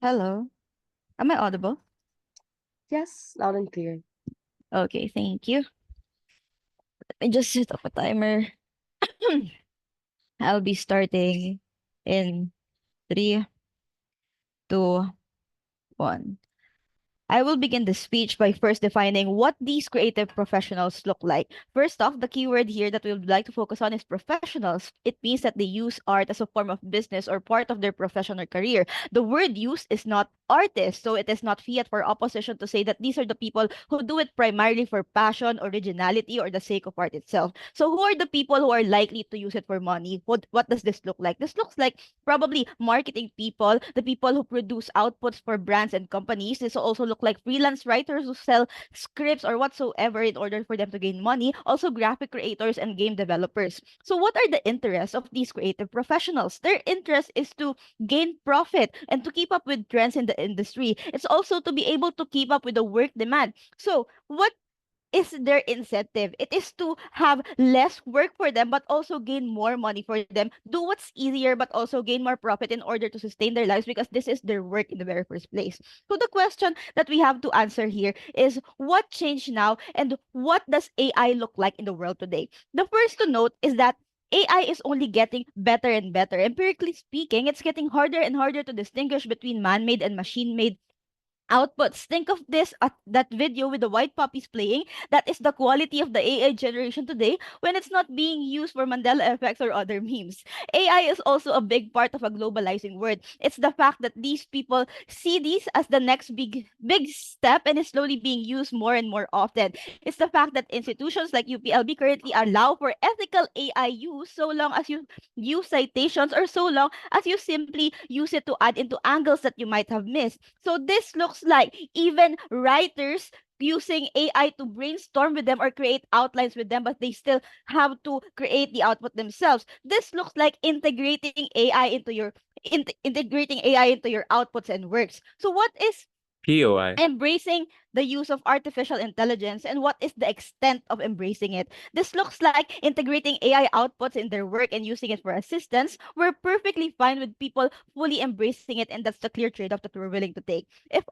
Hello. Am I audible? Yes, loud and clear. Okay, thank you. I just set up a timer. I'll be starting in 3, 2, 1. I will begin the speech by first defining what these creative professionals look like. First off, the keyword here that we would like to focus on is professionals. It means that they use art as a form of business or part of their professional career. The word used is not artist, so it is not fiat for opposition to say that these are the people who do it primarily for passion, originality, or the sake of art itself. So who are the people who are likely to use it for money? What does this look like? This looks like probably marketing people, the people who produce outputs for brands and companies. This also look like freelance writers who sell scripts or whatsoever in order for them to gain money. Also graphic creators and game developers. So what are the interests of these creative professionals? Their interest is to gain profit and to keep up with trends in the industry. It's also to be able to keep up with the work demand. So what is their incentive? It is to have less work for them, but also gain more money for them. Do what's easier, but also gain more profit in order to sustain their lives because this is their work in the very first place. So the question that we have to answer here is what changed now and what does AI look like in the world today? The first to note is that AI is only getting better and better. Empirically speaking, it's getting harder and harder to distinguish between man-made and machine-made outputs. Think of this that video with the white puppies playing. That is the quality of the AI generation today when it's not being used for Mandela effects or other memes. AI is also a big part of a globalizing world. It's the fact that these people see these as the next big step and is slowly being used more and more often. It's the fact that institutions like UPLB currently allow for ethical AI use so long as you use citations or so long as you simply use it to add into angles that you might have missed. So this looks like even writers using AI to brainstorm with them or create outlines with them, but they still have to create the output themselves. This looks like integrating AI into your outputs and works. So what is POI. embracing the use of artificial intelligence and what is the extent of embracing it? This looks like integrating AI outputs in their work and using it for assistance. We're perfectly fine with people fully embracing it, and that's the clear trade-off that we're willing to take. If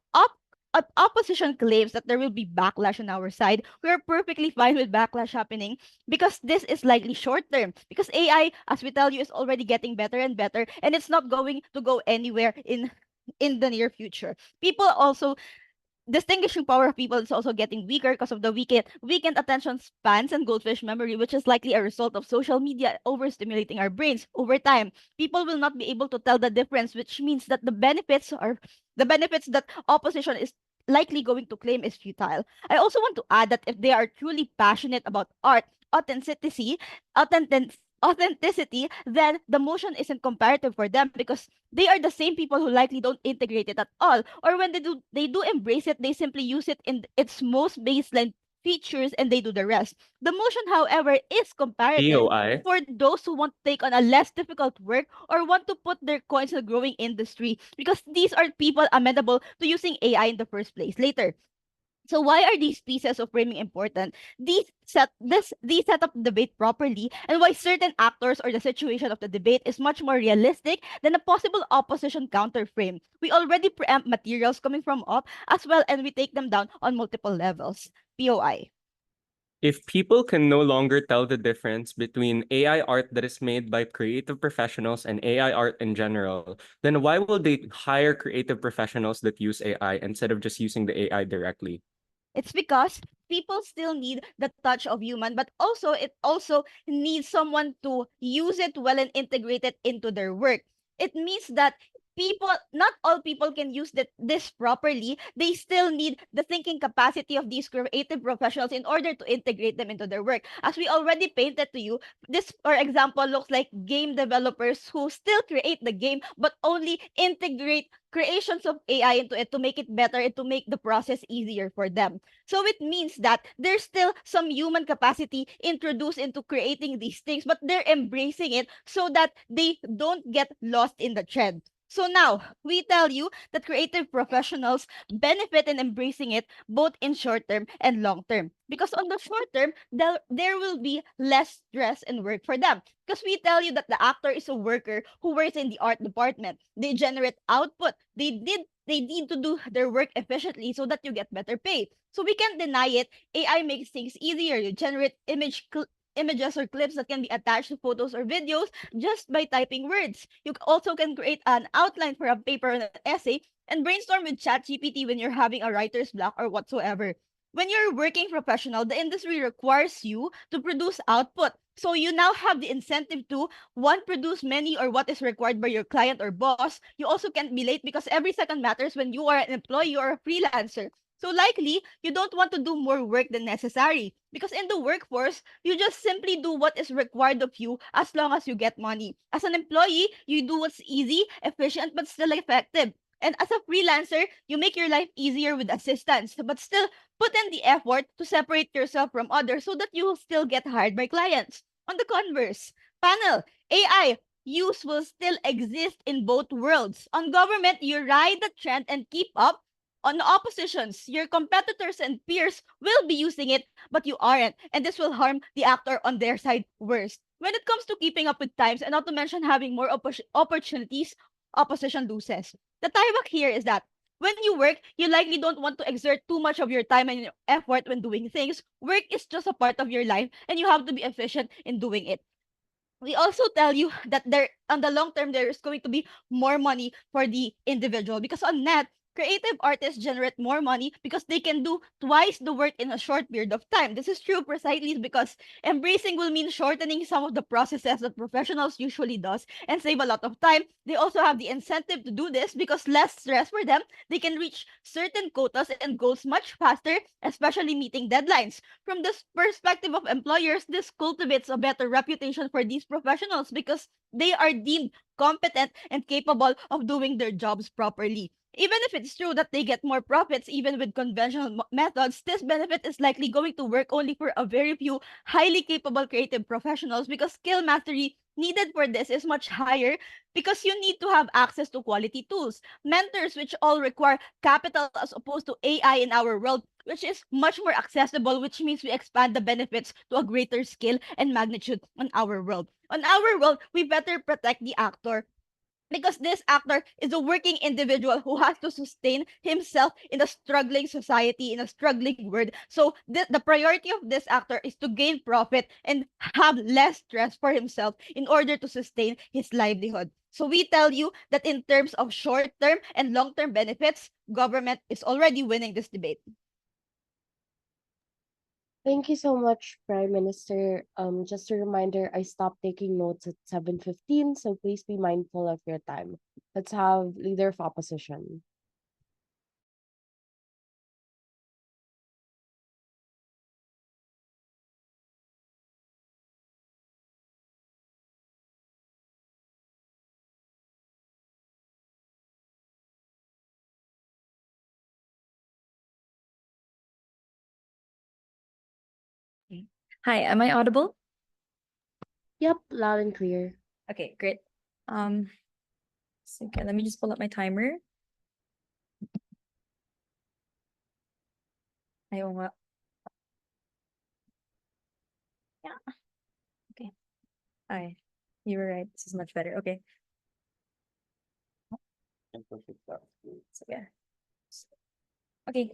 opposition claims that there will be backlash on our side, we are perfectly fine with backlash happening because this is likely short term. Because AI, as we tell you, is already getting better and better, and it's not going to go anywhere in the near future. People also distinguishing power of people is also getting weaker because of the weakened attention spans and goldfish memory, which is likely a result of social media overstimulating our brains. Over time, people will not be able to tell the difference, which means that the benefits that opposition is likely going to claim is futile. I also want to add that if they are truly passionate about art, authenticity, authentic authenticity, then the motion isn't comparative for them because they are the same people who likely don't integrate it at all. Or when they do embrace it, they simply use it in its most baseline features and they do the rest. The motion, however, is comparative POI. for those who want to take on a less difficult work or want to put their coins in a growing industry because these are people amenable to using AI in the first place. Later, so why are these pieces of framing important? These set up the debate properly, and why certain actors or the situation of the debate is much more realistic than a possible opposition counterframe. We already preempt materials coming from up as well, and we take them down on multiple levels. POI. If people can no longer tell the difference between AI art that is made by creative professionals and AI art in general, then why will they hire creative professionals that use AI instead of just using the AI directly? It's because people still need the touch of human, but also it also needs someone to use it well and integrate it into their work. It means that not all people can use this properly. They still need the thinking capacity of these creative professionals in order to integrate them into their work. As we already painted to you, this, for example, looks like game developers who still create the game, but only integrate creations of AI into it to make it better and to make the process easier for them. So it means that there's still some human capacity introduced into creating these things, but they're embracing it so that they don't get lost in the trend. So now, we tell you that creative professionals benefit in embracing it both in short term and long term. Because on the short term, there will be less stress and work for them. Because we tell you that the actor is a worker who works in the art department. They generate output. They need to do their work efficiently so that you get better pay. So we can't deny it. AI makes things easier. You generate images or clips that can be attached to photos or videos just by typing words. You also can create an outline for a paper or an essay and brainstorm with ChatGPT when you're having a writer's block or whatsoever. When you're a working professional, the industry requires you to produce output. So you now have the incentive to one, produce many or what is required by your client or boss. You also can't be late because every second matters when you are an employee or a freelancer. So likely, you don't want to do more work than necessary because in the workforce, you just simply do what is required of you as long as you get money. As an employee, you do what's easy, efficient, but still effective. And as a freelancer, you make your life easier with assistance, but still put in the effort to separate yourself from others so that you will still get hired by clients. On the converse, panel, AI use will still exist in both worlds. On government, you ride the trend and keep up. On oppositions, your competitors and peers will be using it, but you aren't. And this will harm the actor on their side worst. When it comes to keeping up with times, and not to mention having more opportunities, opposition loses. The tieback here is that when you work, you likely don't want to exert too much of your time and your effort when doing things. Work is just a part of your life, and you have to be efficient in doing it. We also tell you that there on the long term there is going to be more money for the individual because on net creative artists generate more money because they can do twice the work in a short period of time. This is true precisely because embracing will mean shortening some of the processes that professionals usually does and save a lot of time. They also have the incentive to do this because less stress for them. They can reach certain quotas and goals much faster, especially meeting deadlines. From this perspective of employers, this cultivates a better reputation for these professionals because they are deemed competent and capable of doing their jobs properly. Even if it's true that they get more profits even with conventional methods, this benefit is likely going to work only for a very few highly capable creative professionals because skill mastery needed for this is much higher because you need to have access to quality tools, mentors, which all require capital as opposed to AI in our world, which is much more accessible, which means we expand the benefits to a greater scale and magnitude on our world. On our world, we better protect the actor because this actor is a working individual who has to sustain himself in a struggling society, in a struggling world. So the priority of this actor is to gain profit and have less stress for himself in order to sustain his livelihood. So we tell you that in terms of short-term and long-term benefits, government is already winning this debate. Thank you so much, Prime Minister. Just a reminder, I stopped taking notes at 7:15, so please be mindful of your time. Let's have Leader of Opposition. Hi, am I audible? Yep, loud and clear. Okay, great. Okay, let me just pull up my timer. Ayaw nga. Yeah. Okay. Ay, you were right. This is much better. Okay. So, yeah. Okay.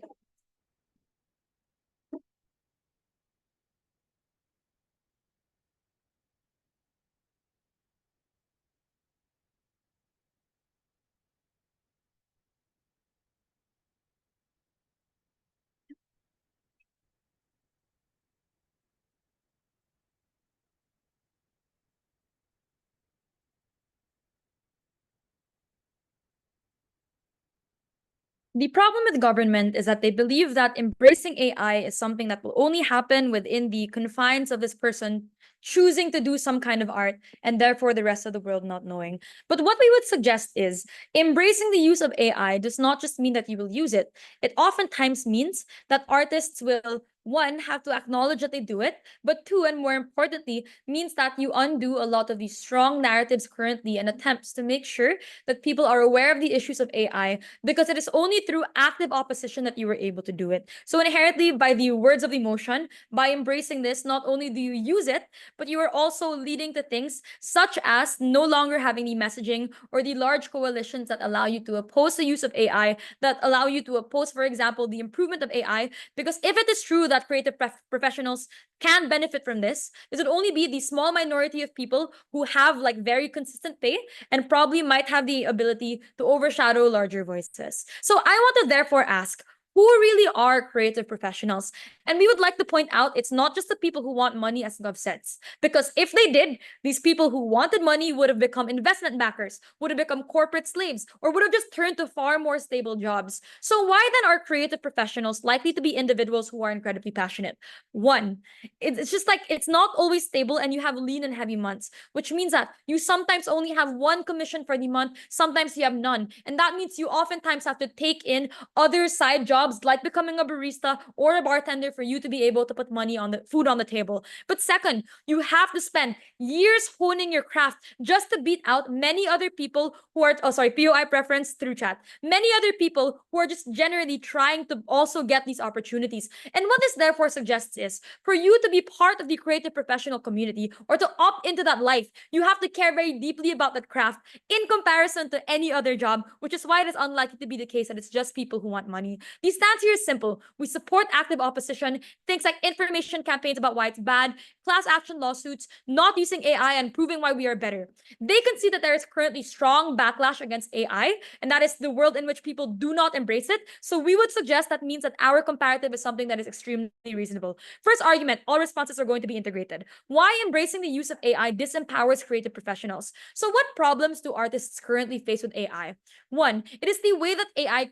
The problem with government is that they believe that embracing AI is something that will only happen within the confines of this person choosing to do some kind of art and therefore the rest of the world not knowing. But what we would suggest is embracing the use of AI does not just mean that you will use it. It oftentimes means that artists will one, have to acknowledge that they do it, but two, and more importantly, means that you undo a lot of these strong narratives currently and attempts to make sure that people are aware of the issues of AI, because it is only through active opposition that you were able to do it. So inherently, by the words of the motion, by embracing this, not only do you use it, but you are also leading to things such as no longer having the messaging or the large coalitions that allow you to oppose the use of AI, that allow you to oppose, for example, the improvement of AI. Because if it is true that creative professionals can benefit from this would only be the small minority of people who have like very consistent pay and probably might have the ability to overshadow larger voices. So I want to therefore ask, who really are creative professionals? And we would like to point out it's not just the people who want money, as Gov says. Because if they did, these people who wanted money would have become investment backers, would have become corporate slaves, or would have just turned to far more stable jobs. So why then are creative professionals likely to be individuals who are incredibly passionate? One, it's just like it's not always stable and you have lean and heavy months, which means that you sometimes only have one commission for the month, sometimes you have none. And that means you oftentimes have to take in other side jobs like becoming a barista or a bartender for you to be able to put money on the food on the table. But second, you have to spend years honing your craft just to beat out many other people who are, POI preference through chat, many other people who are just generally trying to also get these opportunities. And what this therefore suggests is for you to be part of the creative professional community or to opt into that life, you have to care very deeply about that craft in comparison to any other job, which is why it is unlikely to be the case that it's just people who want money. The stance here is simple. We support active opposition, things like information campaigns about why it's bad, class action lawsuits, not using AI, and proving why we are better. They can see that there is currently strong backlash against AI, and that is the world in which people do not embrace it. So we would suggest that means that our comparative is something that is extremely reasonable. First argument, all responses are going to be integrated. Why embracing the use of AI disempowers creative professionals? So what problems do artists currently face with AI? One, it is the way that AI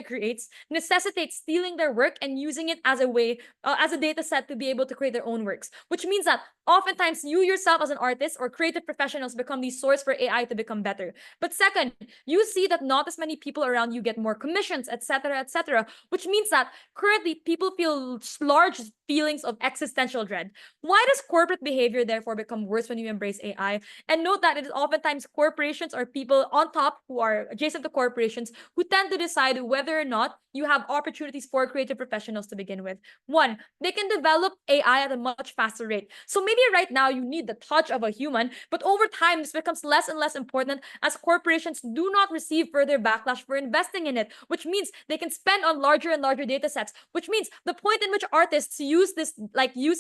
creates necessitates stealing their work and using it as a way, as a data set to be able to create their own works, which means that oftentimes you yourself as an artist or creative professionals become the source for AI to become better. But second, you see that not as many people around you get more commissions, etc., which means that currently people feel large feelings of existential dread. Why does corporate behavior therefore become worse when you embrace AI? And note that it is oftentimes corporations or people on top who are adjacent to corporations who tend to decide whether or not you have opportunities for creative professionals to begin with. One, they can develop AI at a much faster rate. So maybe right now you need the touch of a human, but over time this becomes less and less important as corporations do not receive further backlash for investing in it, which means they can spend on larger and larger data sets, which means the point in which artists use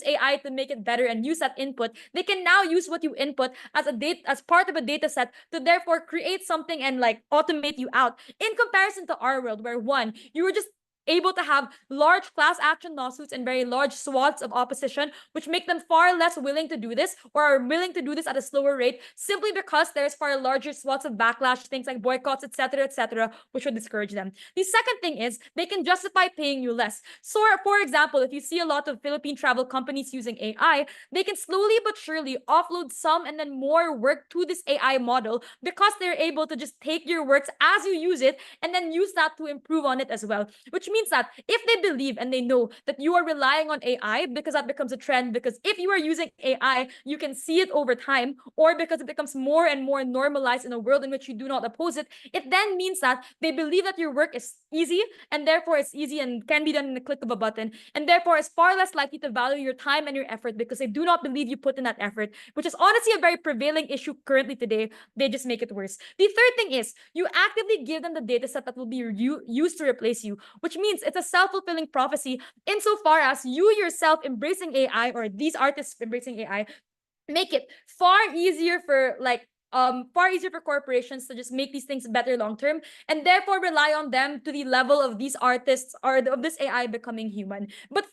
AI to make it better and use that input, they can now use what you input as part of a data set to therefore create something and like automate you out. In comparison to our world, where one, you were just able to have large class action lawsuits and very large swaths of opposition, which make them far less willing to do this or are willing to do this at a slower rate simply because there's far larger swaths of backlash, things like boycotts, etc., which would discourage them. The second thing is they can justify paying you less. So, for example, if you see a lot of Philippine travel companies using AI, they can slowly but surely offload some and then more work to this AI model because they're able to just take your works as you use it and then use that to improve on it as well, which means that if they believe and they know that you are relying on AI because that becomes a trend, because if you are using AI, you can see it over time, or because it becomes more and more normalized in a world in which you do not oppose it, it then means that they believe that your work is easy and therefore it's easy and can be done in the click of a button, and therefore is far less likely to value your time and your effort because they do not believe you put in that effort, which is honestly a very prevailing issue currently today. They just make it worse. The third thing is you actively give them the data set that will be used to replace you, which means it's a self-fulfilling prophecy insofar as you yourself embracing AI or these artists embracing AI make it far easier for corporations to just make these things better long term and therefore rely on them to the level of these artists or of this AI becoming human. But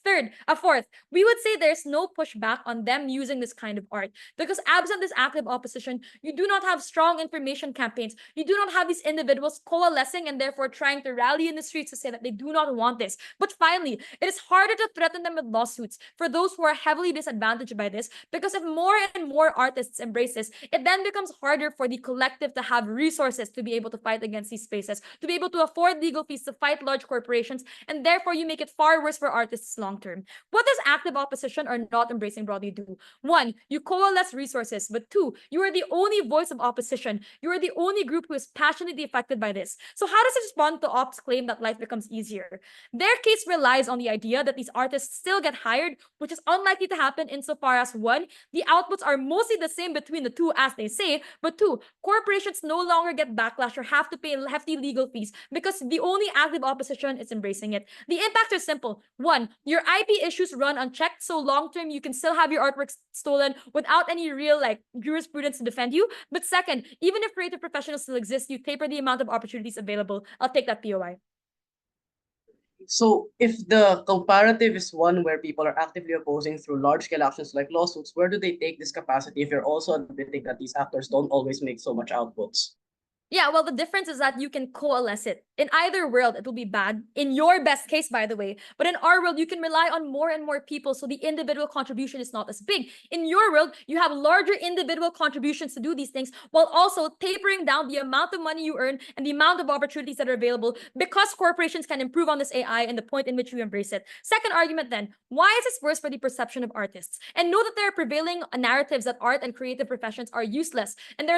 fourth, we would say there's no pushback on them using this kind of art because absent this active opposition, you do not have strong information campaigns. You do not have these individuals coalescing and therefore trying to rally in the streets to say that they do not want this. But finally, it is harder to threaten them with lawsuits for those who are heavily disadvantaged by this because if more and more artists embrace this, it then becomes hard harder for the collective to have resources to be able to fight against these spaces, to be able to afford legal fees to fight large corporations, and therefore you make it far worse for artists long term. What does active opposition or not embracing broadly do? One, you coalesce resources, but two, you are the only voice of opposition. You are the only group who is passionately affected by this. So how does it respond to ops' claim that life becomes easier? Their case relies on the idea that these artists still get hired, which is unlikely to happen insofar as one, the outputs are mostly the same between the two as they say, but two, corporations no longer get backlash or have to pay hefty legal fees because the only active opposition is embracing it. The impacts are simple. One, your IP issues run unchecked, so long term you can still have your artwork stolen without any real jurisprudence to defend you. But second, even if creative professionals still exist, you taper the amount of opportunities available. I'll take that POI. So if the comparative is one where people are actively opposing through large-scale actions like lawsuits, where do they take this capacity if you're also admitting that these actors don't always make so much outputs? Yeah, well, the difference is that you can coalesce it. In either world, it will be bad. In your best case, by the way. But in our world, you can rely on more and more people, so the individual contribution is not as big. In your world, you have larger individual contributions to do these things, while also tapering down the amount of money you earn and the amount of opportunities that are available because corporations can improve on this AI and the point in which you embrace it. Second argument then, why is this worse for the perception of artists? And know that there are prevailing narratives that art and creative professions are useless. And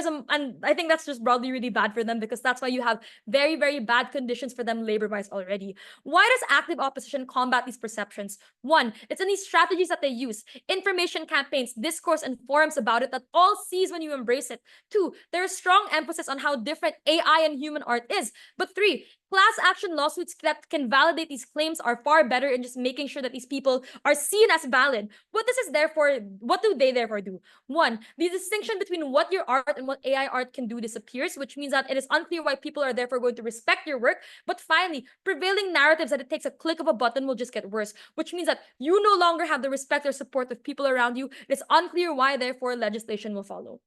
I think that's just broadly really bad for them because that's why you have very, very bad conditions for them labor-wise already. Why does active opposition combat these perceptions? One, it's in these strategies that they use. Information campaigns, discourse, and forums about it that all sees when you embrace it. Two, there is strong emphasis on how different AI and human art is. But three, class action lawsuits that can validate these claims are far better in just making sure that these people are seen as valid. What do they therefore do? One, the distinction between what your art and what AI art can do disappears, which means that it is unclear why people are therefore going to respect your work. But finally, prevailing narratives that it takes a click of a button will just get worse, which means that you no longer have the respect or support of people around you. It's unclear why therefore legislation will follow.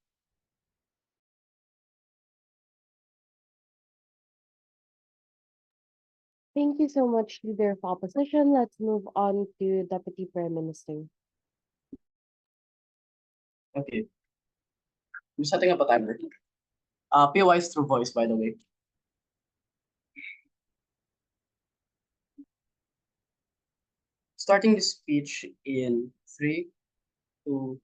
Thank you so much, Leader of Opposition. Let's move on to Deputy Prime Minister. Okay. I'm setting up a timer. POI is through voice, by the way. Starting the speech in 3, 2,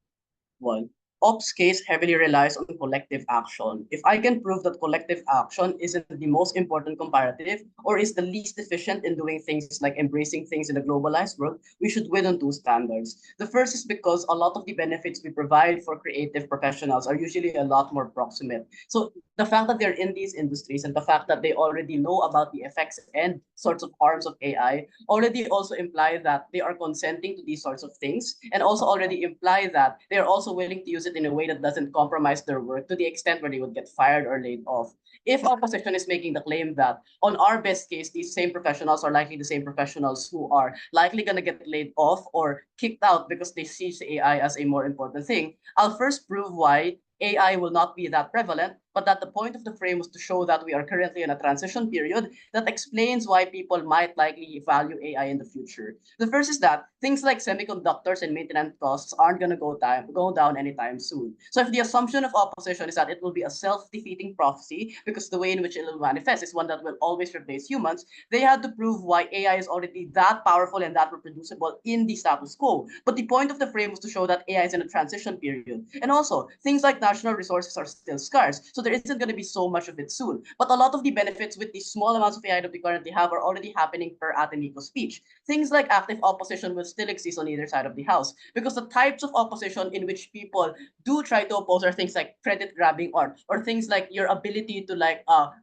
1. Ops case heavily relies on collective action. If I can prove that collective action isn't the most important comparative or is the least efficient in doing things like embracing things in a globalized world, we should win on two standards. The first is because a lot of the benefits we provide for creative professionals are usually a lot more proximate. So the fact that they're in these industries and the fact that they already know about the effects and sorts of harms of AI already also imply that they are consenting to these sorts of things and also already imply that they are also willing to use it in a way that doesn't compromise their work to the extent where they would get fired or laid off. If opposition is making the claim that on our best case, these same professionals are likely the same professionals who are likely going to get laid off or kicked out because they see AI as a more important thing, I'll first prove why AI will not be that prevalent, but that the point of the frame was to show that we are currently in a transition period that explains why people might likely value AI in the future. The first is that things like semiconductors and maintenance costs aren't going to go down anytime soon. So if the assumption of opposition is that it will be a self-defeating prophecy because the way in which it will manifest is one that will always replace humans, they had to prove why AI is already that powerful and that reproducible in the status quo. But the point of the frame was to show that AI is in a transition period. And also, things like national resources are still scarce. So there isn't going to be so much of it soon. But a lot of the benefits with the small amounts of AI that we currently have are already happening per ADMU speech. Things like active opposition will still exist on either side of the house because the types of opposition in which people do try to oppose are things like credit grabbing art or things like your ability to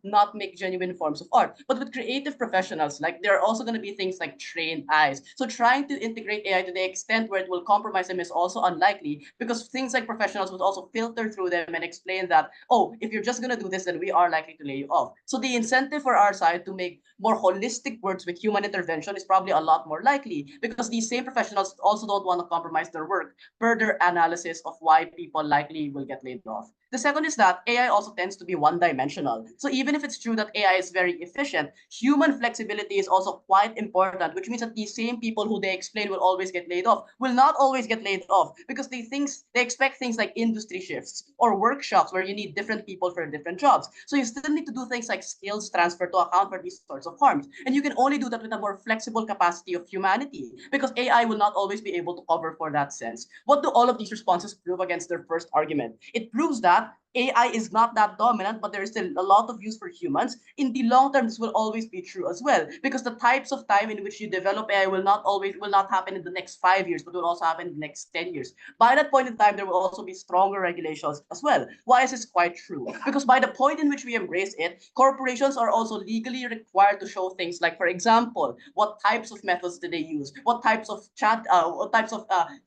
not make genuine forms of art. But with creative professionals, there are also going to be things like trained eyes. So trying to integrate AI to the extent where it will compromise them is also unlikely because things like professionals would also filter through them and explain that, oh, if if you're just going to do this, then we are likely to lay you off. So the incentive for our side to make more holistic works with human intervention is probably a lot more likely, because these same professionals also don't want to compromise their work per their analysis of why people likely will get laid off. The second is that AI also tends to be one-dimensional. So even if it's true that AI is very efficient, human flexibility is also quite important, which means that these same people who they explain will always get laid off will not always get laid off, because they expect things like industry shifts or workshops where you need different people for different jobs. So you still need to do things like skills transfer to account for these sorts of harms. And you can only do that with a more flexible capacity of humanity, because AI will not always be able to cover for that sense. What do all of these responses prove against their first argument? It proves that AI is not that dominant, but there is still a lot of use for humans. In the long term, this will always be true as well, because the types of time in which you develop AI will not happen in the next 5 years, but will also happen in the next 10 years. By that point in time, there will also be stronger regulations as well. Why is this quite true? Because by the point in which we embrace it, corporations are also legally required to show things like, for example, what types of methods did they use, what types of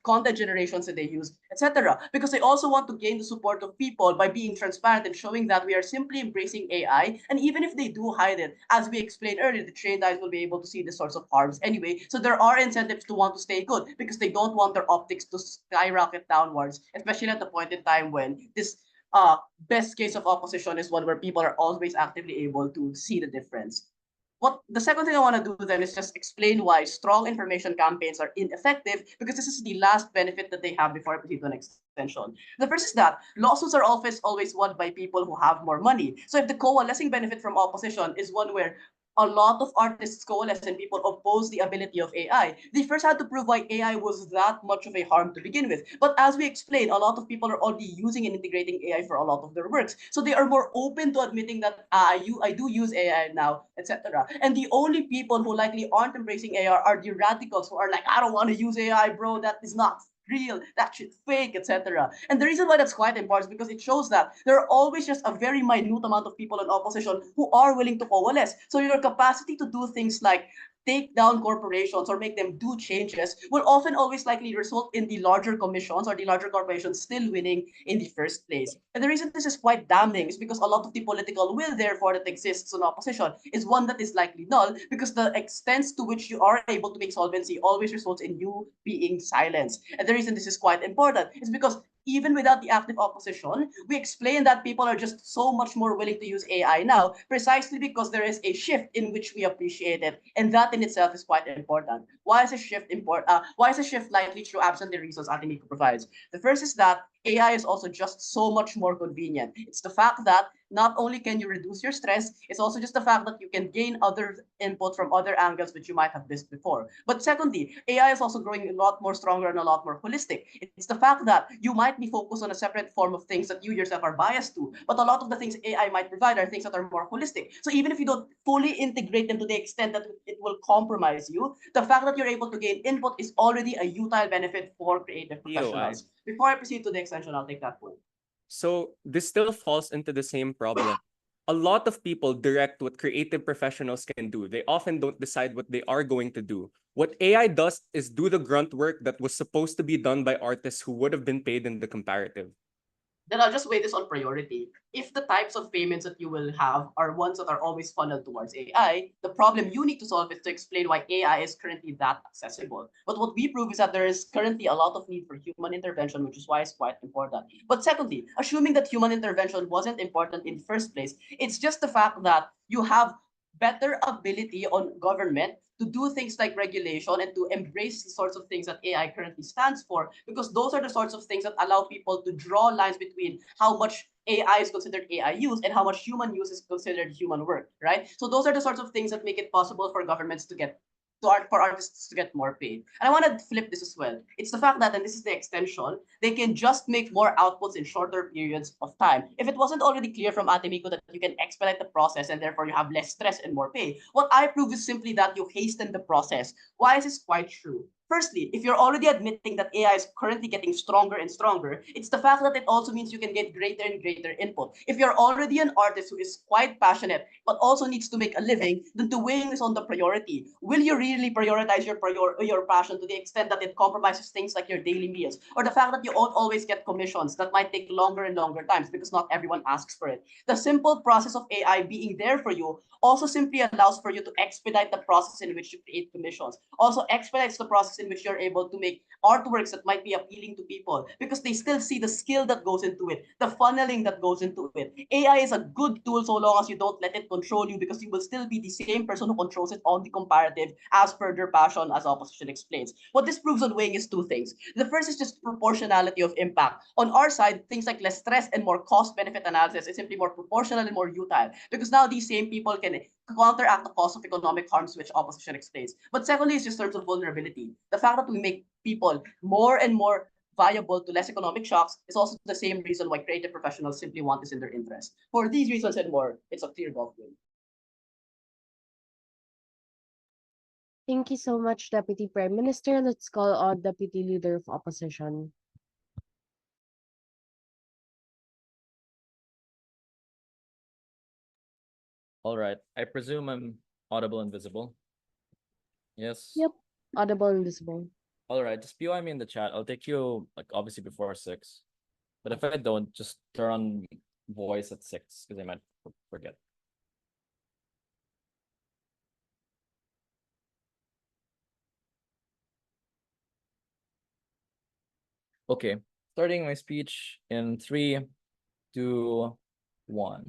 content generations did they use, etc. Because they also want to gain the support of people by being transparent and showing that we are simply embracing AI. And even if they do hide it, as we explained earlier, the trained eyes will be able to see the sorts of harms anyway. So there are incentives to want to stay good, because they don't want their optics to skyrocket downwards, especially at the point in time when this best case of opposition is one where people are always actively able to see the difference. What the second thing I want to do then is just explain why strong information campaigns are ineffective, because this is the last benefit that they have before I proceed to an extension. The first is that lawsuits are always won by people who have more money. So if the coalescing benefit from opposition is one where a lot of artists coalesce and people oppose the ability of AI, they first had to prove why AI was that much of a harm to begin with. But as we explained, a lot of people are already using and integrating AI for a lot of their works. So they are more open to admitting that I do use AI now, etc. And the only people who likely aren't embracing AI are the radicals who are like, I don't want to use AI, bro. That is not real, that shit's fake, etc. And the reason why that's quite important is because it shows that there are always just a very minute amount of people in opposition who are willing to coalesce. So your capacity to do things like take down corporations or make them do changes will often always likely result in the larger commissions or the larger corporations still winning in the first place. And the reason this is quite damning is because a lot of the political will, therefore, that exists in opposition is one that is likely null, because the extent to which you are able to make solvency always results in you being silenced. And the reason this is quite important is because even without the active opposition, we explain that people are just so much more willing to use AI now, precisely because there is a shift in which we appreciate it, and that in itself is quite important. Why is a shift important? Why is a shift likely true absent the reasons ADMU provides? The first is that AI is also just so much more convenient. It's the fact that not only can you reduce your stress, it's also just the fact that you can gain other input from other angles which you might have missed before. But secondly, AI is also growing a lot more stronger and a lot more holistic. It's the fact that you might be focused on a separate form of things that you yourself are biased to, but a lot of the things AI might provide are things that are more holistic. So even if you don't fully integrate them to the extent that it will compromise you, the fact that you're able to gain input is already a utile benefit for creative professionals. Before I proceed to the extension, I'll take that point. So this still falls into the same problem. A lot of people direct what creative professionals can do. They often don't decide what they are going to do. What AI does is do the grunt work that was supposed to be done by artists who would have been paid in the comparative. Then I'll just weigh this on priority. If the types of payments that you will have are ones that are always funneled towards AI, the problem you need to solve is to explain why AI is currently that accessible. But what we prove is that there is currently a lot of need for human intervention, which is why it's quite important. But secondly, assuming that human intervention wasn't important in the first place, it's just the fact that you have better ability on government to do things like regulation and to embrace the sorts of things that AI currently stands for, because those are the sorts of things that allow people to draw lines between how much AI is considered AI use and how much human use is considered human work, right? So those are the sorts of things that make it possible for governments to get for artists to get more paid. And I want to flip this as well. It's the fact that, and this is the extension, they can just make more outputs in shorter periods of time. If it wasn't already clear from ADMU that you can expedite the process and therefore you have less stress and more pay, what I prove is simply that you hasten the process. Why is this quite true? Firstly, if you're already admitting that AI is currently getting stronger and stronger, it's the fact that it also means you can get greater and greater input. If you're already an artist who is quite passionate but also needs to make a living, then the weighing is on the priority. Will you really prioritize your passion to the extent that it compromises things like your daily meals, or the fact that you won't always get commissions that might take longer and longer times because not everyone asks for it? The simple process of AI being there for you also simply allows for you to expedite the process in which you create commissions. Also expedites the process in which you're able to make artworks that might be appealing to people because they still see the skill that goes into it, the funneling that goes into it. AI is a good tool so long as you don't let it control you, because you will still be the same person who controls it on the comparative as per their passion, as opposition explains. What this proves on weighing is two things. The first is just proportionality of impact. On our side, things like less stress and more cost-benefit analysis is simply more proportional and more utile, because now these same people can counteract the cost of economic harms, which opposition explains. But secondly, is just terms of vulnerability. The fact that we make people more and more viable to less economic shocks is also the same reason why creative professionals simply want this in their interest. For these reasons and more, it's a clear golf win. Thank you so much, Deputy Prime Minister. Let's call on Deputy Leader of Opposition. All right. I presume I'm audible and visible. Yes. Yep. Audible and visible. All right. Just PY me in the chat. I'll take you like obviously before 6. But if I don't, just turn on voice at 6 because I might forget. Okay. Starting my speech in 3, 2, 1.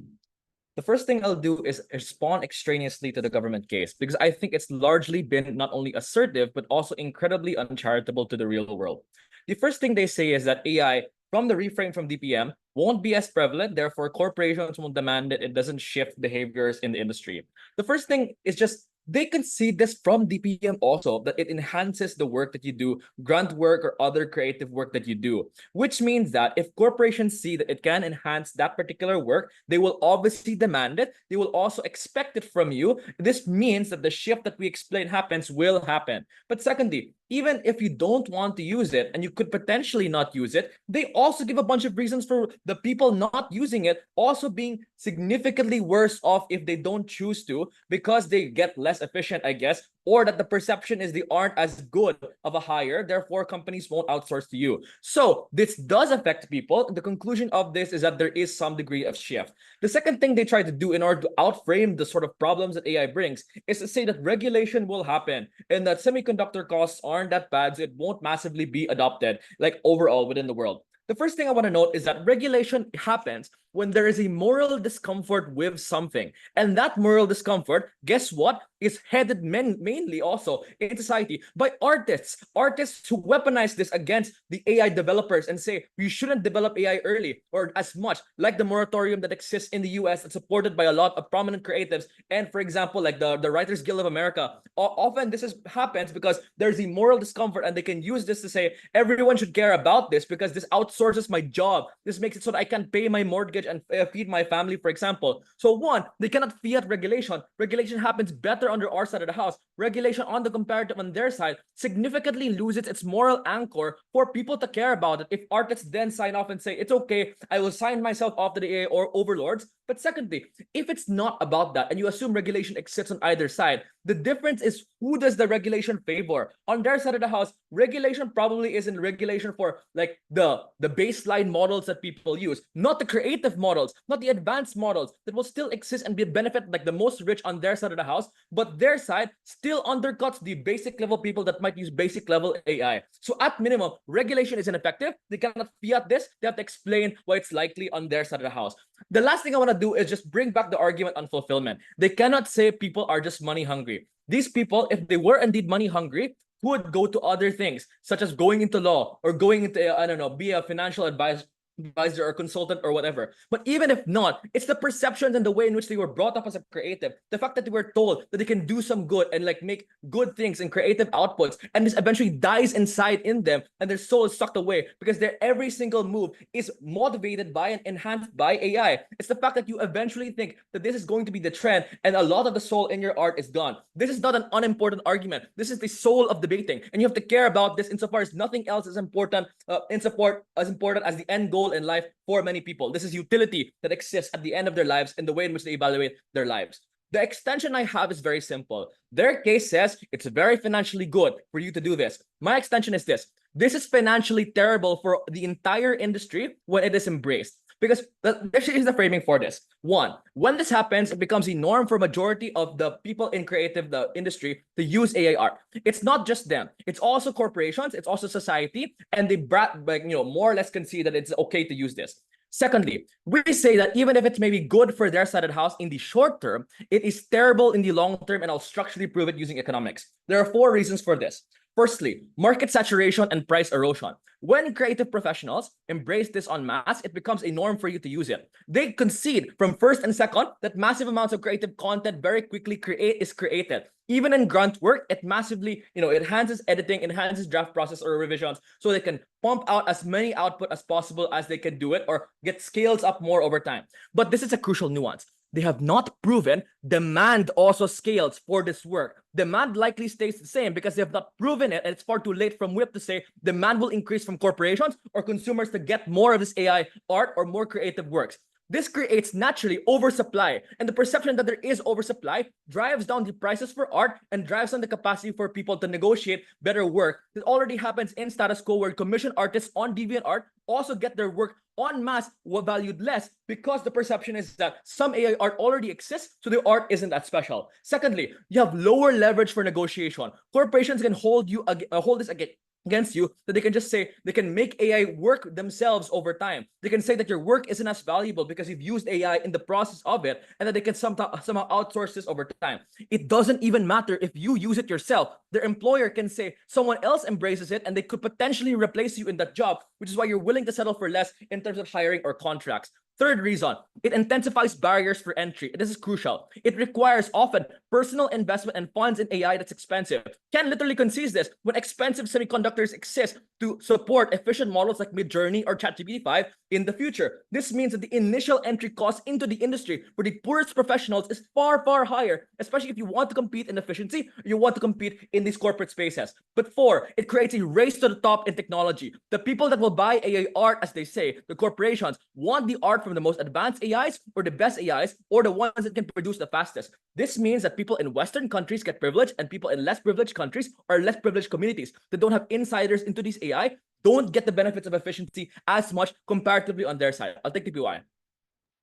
The first thing I'll do is respond extraneously to the government case, because I think it's largely been not only assertive, but also incredibly uncharitable to the real world. The first thing they say is that AI, from the reframe from DPM, won't be as prevalent, therefore corporations won't demand that it doesn't shift behaviors in the industry. The first thing is just they can see this from DPM also, that it enhances the work that you do, grunt work or other creative work that you do, which means that if corporations see that it can enhance that particular work, they will obviously demand it. They will also expect it from you. This means that the shift that we explain happens will happen. But secondly, even if you don't want to use it and you could potentially not use it, they also give a bunch of reasons for the people not using it also being significantly worse off if they don't choose to, because they get less efficient, I guess, or that the perception is they aren't as good of a hire, therefore companies won't outsource to you. So this does affect people. The conclusion of this is that there is some degree of shift. The second thing they try to do in order to outframe the sort of problems that AI brings is to say that regulation will happen and that semiconductor costs aren't that bad, so it won't massively be adopted like overall within the world. The first thing I want to note is that regulation happens when there is a moral discomfort with something. And that moral discomfort, guess what, is headed mainly also in society by artists. Artists who weaponize this against the AI developers and say, you shouldn't develop AI early or as much, like the moratorium that exists in the US and supported by a lot of prominent creatives. And for example, like the Writers Guild of America, often this happens because there's a moral discomfort and they can use this to say, everyone should care about this because this outsources my job. This makes it so that I can pay my mortgage and feed my family, for example. So one, they cannot fiat regulation. Regulation happens better under our side of the house. Regulation on the comparative on their side significantly loses its moral anchor for people to care about it. If artists then sign off and say, it's okay, I will sign myself off to the AI or overlords. But secondly, if it's not about that and you assume regulation exists on either side, the difference is who does the regulation favor? On their side of the house, regulation probably isn't regulation for like the baseline models that people use, not the creative models, not the advanced models that will still exist and be benefit like the most rich on their side of the house, but their side still undercuts the basic level people that might use basic level AI. So at minimum, regulation is ineffective. They cannot fiat this. They have to explain why it's likely on their side of the house. The last thing I want to do is just bring back the argument on fulfillment. They cannot say people are just money hungry. These people, if they were indeed money hungry, would go to other things, such as going into law or going into, I don't know, be a financial advisor advisor or consultant or whatever. But even if not, it's the perceptions and the way in which they were brought up as a creative. The fact that they were told that they can do some good and like make good things and creative outputs, and this eventually dies inside in them, and their soul is sucked away because their every single move is motivated by and enhanced by AI. It's the fact that you eventually think that this is going to be the trend, and a lot of the soul in your art is gone. This is not an unimportant argument. This is the soul of debating, and you have to care about this insofar as nothing else is important, as important as the end goal in life for many people. This is utility that exists at the end of their lives in the way in which they evaluate their lives. The extension I have is very simple. Their case says it's very financially good for you to do this. My extension is this. This is financially terrible for the entire industry when it is embraced. Because this is the framing for this. One, when this happens, it becomes a norm for majority of the people in the industry to use AI art. It's not just them. It's also corporations. It's also society. And they more or less concede that it's okay to use this. Secondly, we say that even if it's maybe good for their side of the house in the short term, it is terrible in the long term, and I'll structurally prove it using economics. There are 4 reasons for this. Firstly, market saturation and price erosion. When creative professionals embrace this en masse, it becomes a norm for you to use it. They concede from first and second that massive amounts of creative content very quickly is created. Even in grunt work, it massively, enhances editing, enhances draft process or revisions, so they can pump out as many output as possible as they can do it, or get scales up more over time. But this is a crucial nuance. They have not proven demand also scales for this work. Demand likely stays the same because they have not proven it, and it's far too late from WIP to say demand will increase from corporations or consumers to get more of this AI art or more creative works. This creates naturally oversupply, and the perception that there is oversupply drives down the prices for art and drives down the capacity for people to negotiate better work. This already happens in status quo, where commission artists on DeviantArt also get their work en masse valued less because the perception is that some AI art already exists, so the art isn't that special. Secondly, you have lower leverage for negotiation. Corporations can hold this against you, that they can just say they can make AI work themselves over time. They can say that your work isn't as valuable because you've used AI in the process of it, and that they can somehow outsource this over time. It doesn't even matter if you use it yourself. Their employer can say someone else embraces it, and they could potentially replace you in that job, which is why you're willing to settle for less in terms of hiring or contracts. Third reason, it intensifies barriers for entry. This is crucial. It requires often personal investment and funds in AI that's expensive. Ken literally concedes this when expensive semiconductors exist to support efficient models like Midjourney or ChatGPT 5 in the future. This means that the initial entry cost into the industry for the poorest professionals is far, far higher, especially if you want to compete in efficiency or you want to compete in these corporate spaces. But 4, it creates a race to the top in technology. The people that will buy AI art, as they say, the corporations, want the art from the most advanced AIs or the best AIs or the ones that can produce the fastest. This means that people in Western countries get privileged, and people in less privileged countries or less privileged communities that don't have insiders into these AI don't get the benefits of efficiency as much comparatively on their side. I'll take TPY.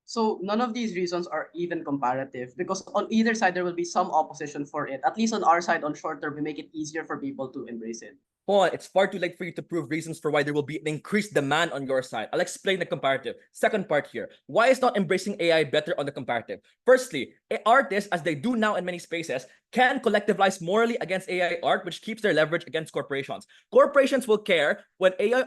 So none of these reasons are even comparative, because on either side there will be some opposition for it. At least on our side, on short term, we make it easier for people to embrace it. Hold on, it's far too late for you to prove reasons for why there will be an increased demand on your side. I'll explain the comparative. Second part here. Why is not embracing AI better on the comparative? Firstly, artists, as they do now in many spaces, can collectivize morally against AI art, which keeps their leverage against corporations. Corporations will care when AI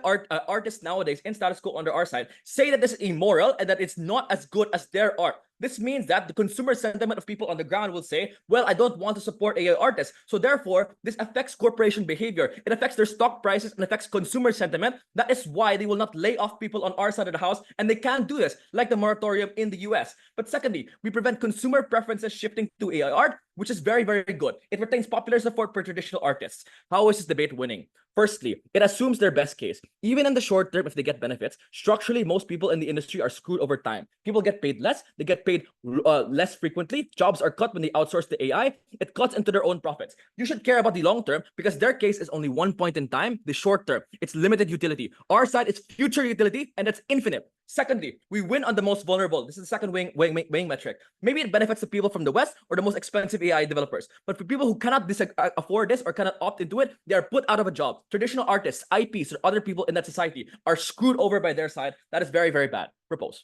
artists nowadays in status quo under our side say that this is immoral and that it's not as good as their art. This means that the consumer sentiment of people on the ground will say, well, I don't want to support AI artists. So therefore, this affects corporation behavior. It affects their stock prices and affects consumer sentiment. That is why they will not lay off people on our side of the house, and they can't do this, like the moratorium in the US. But secondly, we prevent consumer preferences shifting to AI art, which is very, very good. It retains popular support for traditional artists. How is this debate winning? Firstly, it assumes their best case. Even in the short term, if they get benefits, structurally, most people in the industry are screwed over time. People get paid less, they get paid less frequently, jobs are cut when they outsource to AI, it cuts into their own profits. You should care about the long term because their case is only one point in time. The short term, it's limited utility. Our side is future utility, and it's infinite. Secondly, we win on the most vulnerable. This is the second weighing metric. Maybe it benefits the people from the West or the most expensive AI developers. But for people who cannot afford this or cannot opt into it, they are put out of a job. Traditional artists, IPs, or other people in that society are screwed over by their side. That is very, very bad. Propose.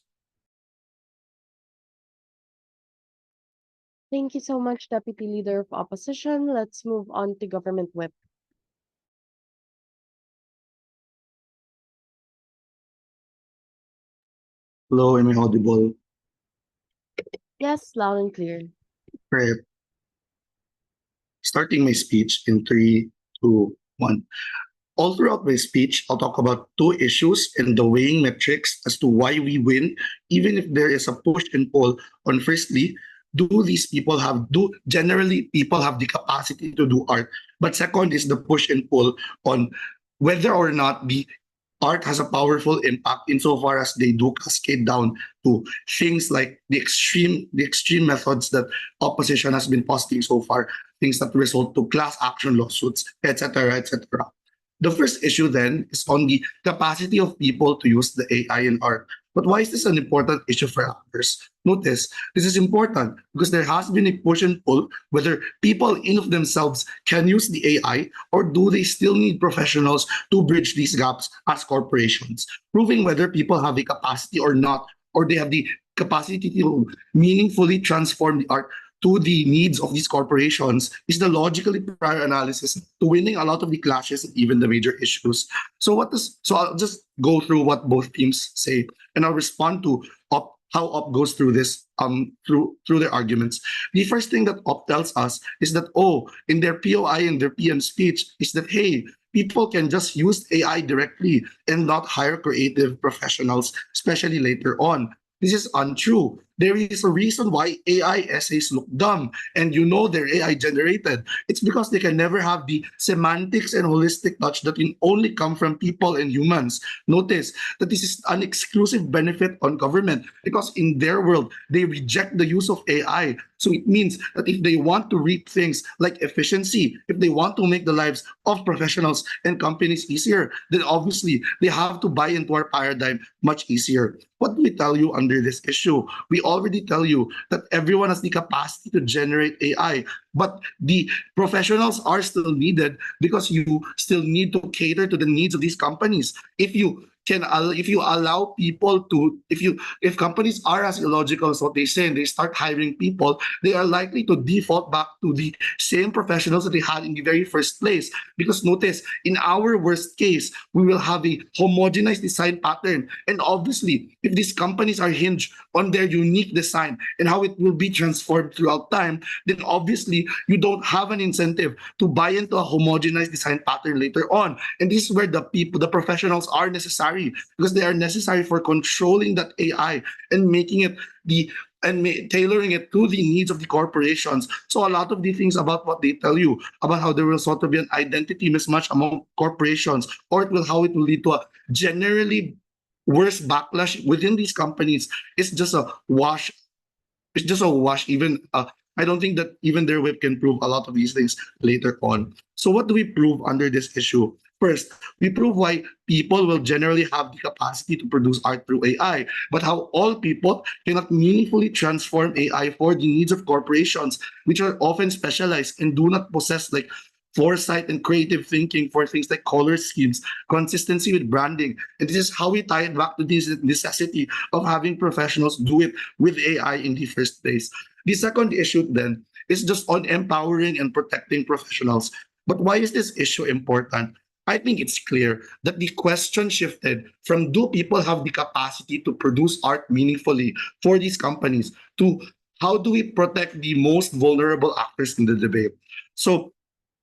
Thank you so much, Deputy Leader of Opposition. Let's move on to Government Whip. Hello, am I audible? Yes, loud and clear. Right. Starting my speech in three, two, one. All throughout my speech, I'll talk about two issues and the weighing metrics as to why we win, even if there is a push and pull on firstly, do generally people have the capacity to do art? But second is the push and pull on whether or not the art has a powerful impact insofar as they do cascade down to things like the extreme methods that opposition has been posting so far, things that result to class action lawsuits, etc., etc. The first issue then is on the capacity of people to use the AI in art. But why is this an important issue for actors? Notice, this is important because there has been a push and pull whether people in of themselves can use the AI or do they still need professionals to bridge these gaps as corporations, proving whether people have the capacity or not, or they have the capacity to meaningfully transform the art to the needs of these corporations is the logically prior analysis to winning a lot of the clashes and even the major issues. So I'll just go through what both teams say and I'll respond to how Op goes through this through their arguments. The first thing that Op tells us is that in their POI and their PM speech is that hey, people can just use AI directly and not hire creative professionals, especially later on. This is untrue. There is a reason why AI essays look dumb, and you know they're AI generated. It's because they can never have the semantics and holistic touch that can only come from people and humans. Notice that this is an exclusive benefit on government because in their world, they reject the use of AI. So it means that if they want to reap things like efficiency, if they want to make the lives of professionals and companies easier, then obviously they have to buy into our paradigm much easier. What do we tell you under this issue? We already tell you that everyone has the capacity to generate AI, but the professionals are still needed because you still need to cater to the needs of these companies. If you allow people to if companies are as illogical as what they say and they start hiring people, they are likely to default back to the same professionals that they had in the very first place. Because notice, in our worst case, we will have a homogenized design pattern. And obviously, if these companies are hinged on their unique design and how it will be transformed throughout time, then obviously you don't have an incentive to buy into a homogenized design pattern later on. And this is where the professionals are necessary because they are necessary for controlling that AI and making it tailoring it to the needs of the corporations. So a lot of the things about what they tell you about how there will sort of be an identity mismatch among corporations, or how it will lead to a generally worse backlash within these companies is just a wash. It's just a wash. Even I don't think that even their whip can prove a lot of these things later on. So what do we prove under this issue? First, we prove why people will generally have the capacity to produce art through AI, but how all people cannot meaningfully transform AI for the needs of corporations, which are often specialized and do not possess like foresight and creative thinking for things like color schemes, consistency with branding. And this is how we tie it back to this necessity of having professionals do it with AI in the first place. The second issue then is just on empowering and protecting professionals. But why is this issue important? I think it's clear that the question shifted from do people have the capacity to produce art meaningfully for these companies to how do we protect the most vulnerable actors in the debate? So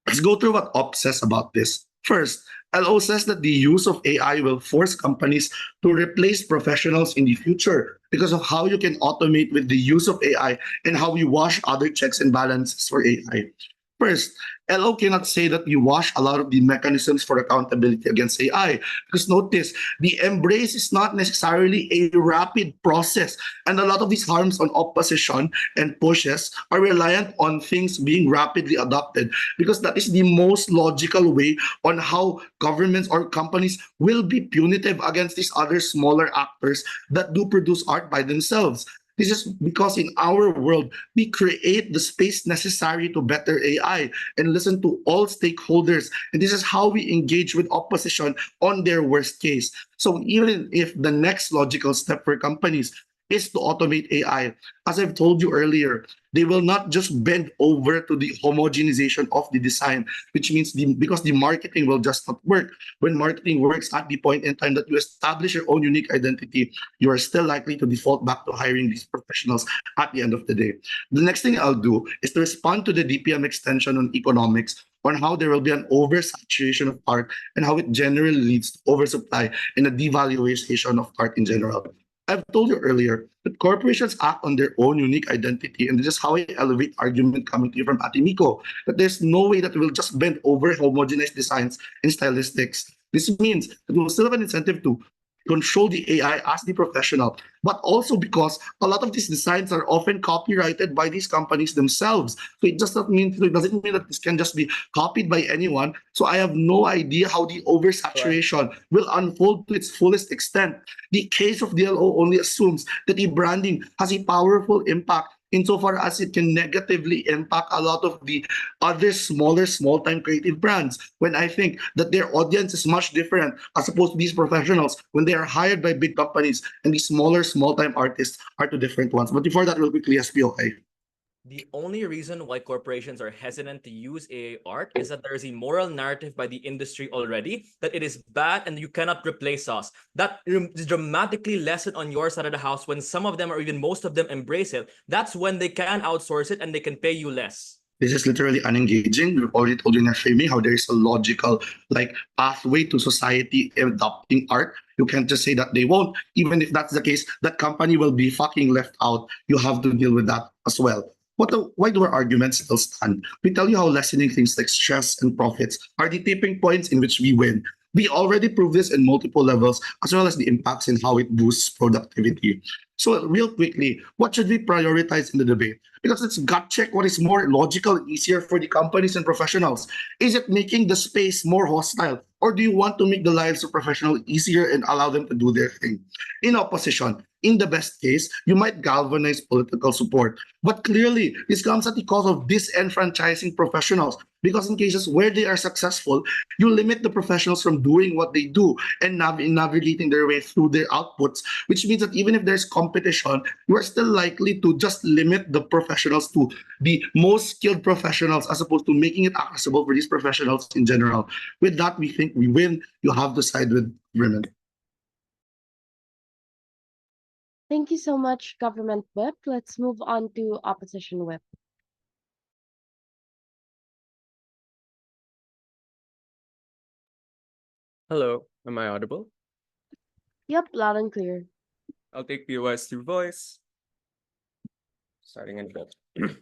let's go through what Op says about this. First, LO says that the use of AI will force companies to replace professionals in the future because of how you can automate with the use of AI and how you wash other checks and balances for AI. First, LO cannot say that we wash a lot of the mechanisms for accountability against AI because notice, the embrace is not necessarily a rapid process. And a lot of these harms on opposition and pushes are reliant on things being rapidly adopted because that is the most logical way on how governments or companies will be punitive against these other smaller actors that do produce art by themselves. This is because in our world, we create the space necessary to better AI and listen to all stakeholders. And this is how we engage with opposition on their worst case. So even if the next logical step for companies is to automate AI. As I've told you earlier, they will not just bend over to the homogenization of the design, which means because the marketing will just not work. When marketing works at the point in time that you establish your own unique identity, you are still likely to default back to hiring these professionals at the end of the day. The next thing I'll do is to respond to the DPM extension on economics on how there will be an oversaturation of art and how it generally leads to oversupply and a devaluation of art in general. I've told you earlier that corporations act on their own unique identity, and this is how I elevate argument coming to you from ADMU, that there's no way that we'll just bend over homogenized designs and stylistics. This means that we'll still have an incentive to control the AI as the professional, but also because a lot of these designs are often copyrighted by these companies themselves. So it just doesn't mean that this can just be copied by anyone. So I have no idea how the oversaturation will unfold to its fullest extent. The case of DLO only assumes that the branding has a powerful impact insofar as it can negatively impact a lot of the other smaller, small-time creative brands. When I think that their audience is much different as opposed to these professionals when they are hired by big companies, and the smaller, small-time artists are two different ones. But before that, real quickly, SPOI. The only reason why corporations are hesitant to use AI art is that there is a moral narrative by the industry already that it is bad and you cannot replace us. That is dramatically lessened on your side of the house when some of them or even most of them embrace it. That's when they can outsource it and they can pay you less. This is literally unengaging. We've already told you in our framing how there is a logical pathway to society adopting art. You can't just say that they won't. Even if that's the case, that company will be fucking left out. You have to deal with that as well. Why do our arguments still stand? We tell you how lessening things like stress and profits are the tipping points in which we win. We already proved this in multiple levels, as well as the impacts in how it boosts productivity. So real quickly, what should we prioritize in the debate? Because let's gut check what is more logical and easier for the companies and professionals. Is it making the space more hostile? Or do you want to make the lives of professionals easier and allow them to do their thing? In opposition, in the best case, you might galvanize political support. But clearly, this comes at the cost of disenfranchising professionals. Because in cases where they are successful, you limit the professionals from doing what they do and navigating their way through their outputs, which means that even if there's competition, you are still likely to just limit the professionals to the most skilled professionals as opposed to making it accessible for these professionals in general. With that, we think we win. You have to side with women. Thank you so much, Government Whip. Let's move on to Opposition Whip. Hello, am I audible? Yep, loud and clear. I'll take POS through voice. Starting in good.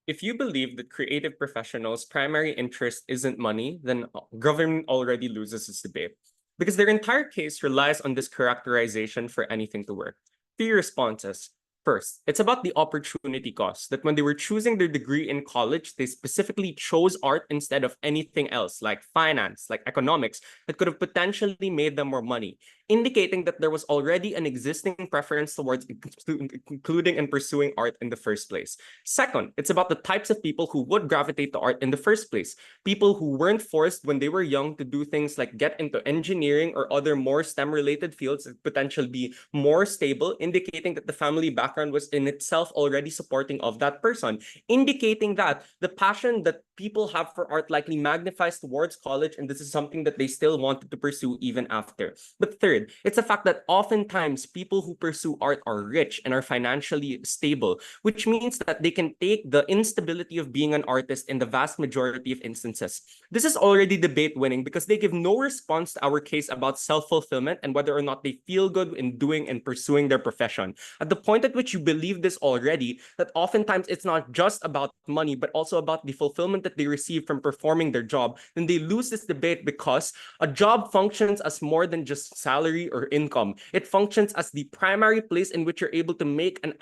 If you believe that creative professionals' primary interest isn't money, then government already loses this debate, because their entire case relies on this characterization for anything to work. 3 responses. First, it's about the opportunity cost, that when they were choosing their degree in college, they specifically chose art instead of anything else, like finance, like economics, that could have potentially made them more money, indicating that there was already an existing preference towards including and pursuing art in the first place. Second, it's about the types of people who would gravitate to art in the first place. People who weren't forced when they were young to do things like get into engineering or other more STEM-related fields that potentially be more stable, indicating that the family background was in itself already supporting of that person, indicating that the passion that people have for art likely magnifies towards college, and this is something that they still wanted to pursue even after. But third, it's the fact that oftentimes people who pursue art are rich and are financially stable, which means that they can take the instability of being an artist in the vast majority of instances. This is already debate winning because they give no response to our case about self-fulfillment and whether or not they feel good in doing and pursuing their profession. At the point at which you believe this already, that oftentimes it's not just about money, but also about the fulfillment that they receive from performing their job, then they lose this debate because a job functions as more than just salary or income. It functions as the primary place in which you're able to make an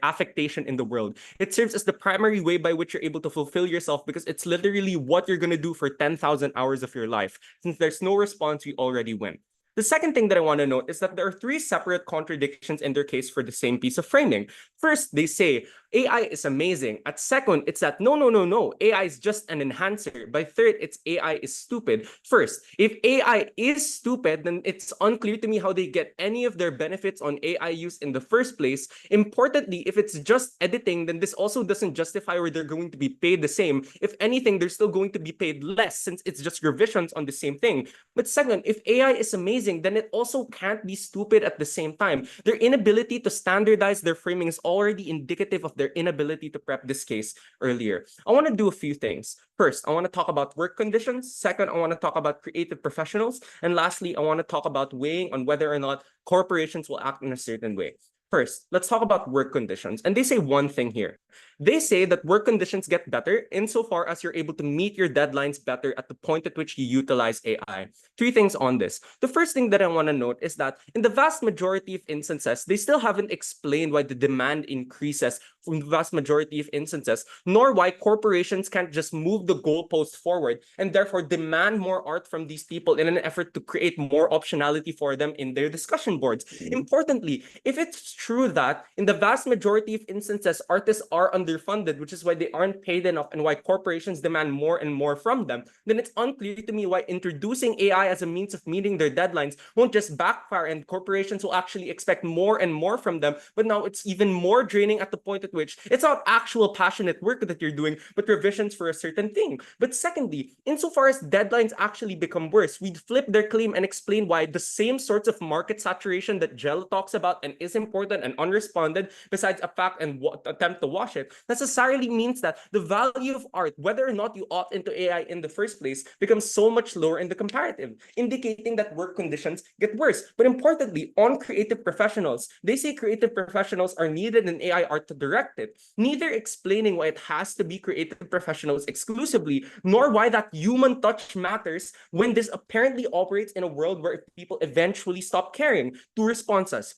affectation in the world. It serves as the primary way by which you're able to fulfill yourself because it's literally what you're going to do for 10,000 hours of your life. Since there's no response, we already win. The second thing that I want to note is that there are 3 separate contradictions in their case for the same piece of framing. First, they say AI is amazing. At second, it's that no, AI is just an enhancer. By third, it's AI is stupid. First, if AI is stupid, then it's unclear to me how they get any of their benefits on AI use in the first place. Importantly, if it's just editing, then this also doesn't justify where they're going to be paid the same. If anything, they're still going to be paid less since it's just revisions on the same thing. But second, if AI is amazing, then it also can't be stupid at the same time. Their inability to standardize their framing is already indicative of their inability to prep this case earlier. I want to do a few things. First, I want to talk about work conditions. Second, I want to talk about creative professionals. And lastly, I want to talk about weighing on whether or not corporations will act in a certain way. First, let's talk about work conditions. And they say one thing here. They say that work conditions get better insofar as you're able to meet your deadlines better at the point at which you utilize AI. Three things on this. The first thing that I want to note is that in the vast majority of instances, they still haven't explained why the demand increases from the vast majority of instances, nor why corporations can't just move the goalpost forward and therefore demand more art from these people in an effort to create more optionality for them in their discussion boards. Importantly, if it's true that in the vast majority of instances, artists are underfunded, which is why they aren't paid enough and why corporations demand more and more from them, then it's unclear to me why introducing AI as a means of meeting their deadlines won't just backfire and corporations will actually expect more and more from them, but now it's even more draining at the point at which it's not actual passionate work that you're doing, but revisions for a certain thing. But secondly, insofar as deadlines actually become worse, we'd flip their claim and explain why the same sorts of market saturation that Jello talks about and is important and unresponded, besides a fact and attempt to wash it, necessarily means that the value of art, whether or not you opt into AI in the first place, becomes so much lower in the comparative, indicating that work conditions get worse. But importantly, on creative professionals, they say creative professionals are needed in AI art to direct it, neither explaining why it has to be creative professionals exclusively, nor why that human touch matters when this apparently operates in a world where people eventually stop caring. Two responses.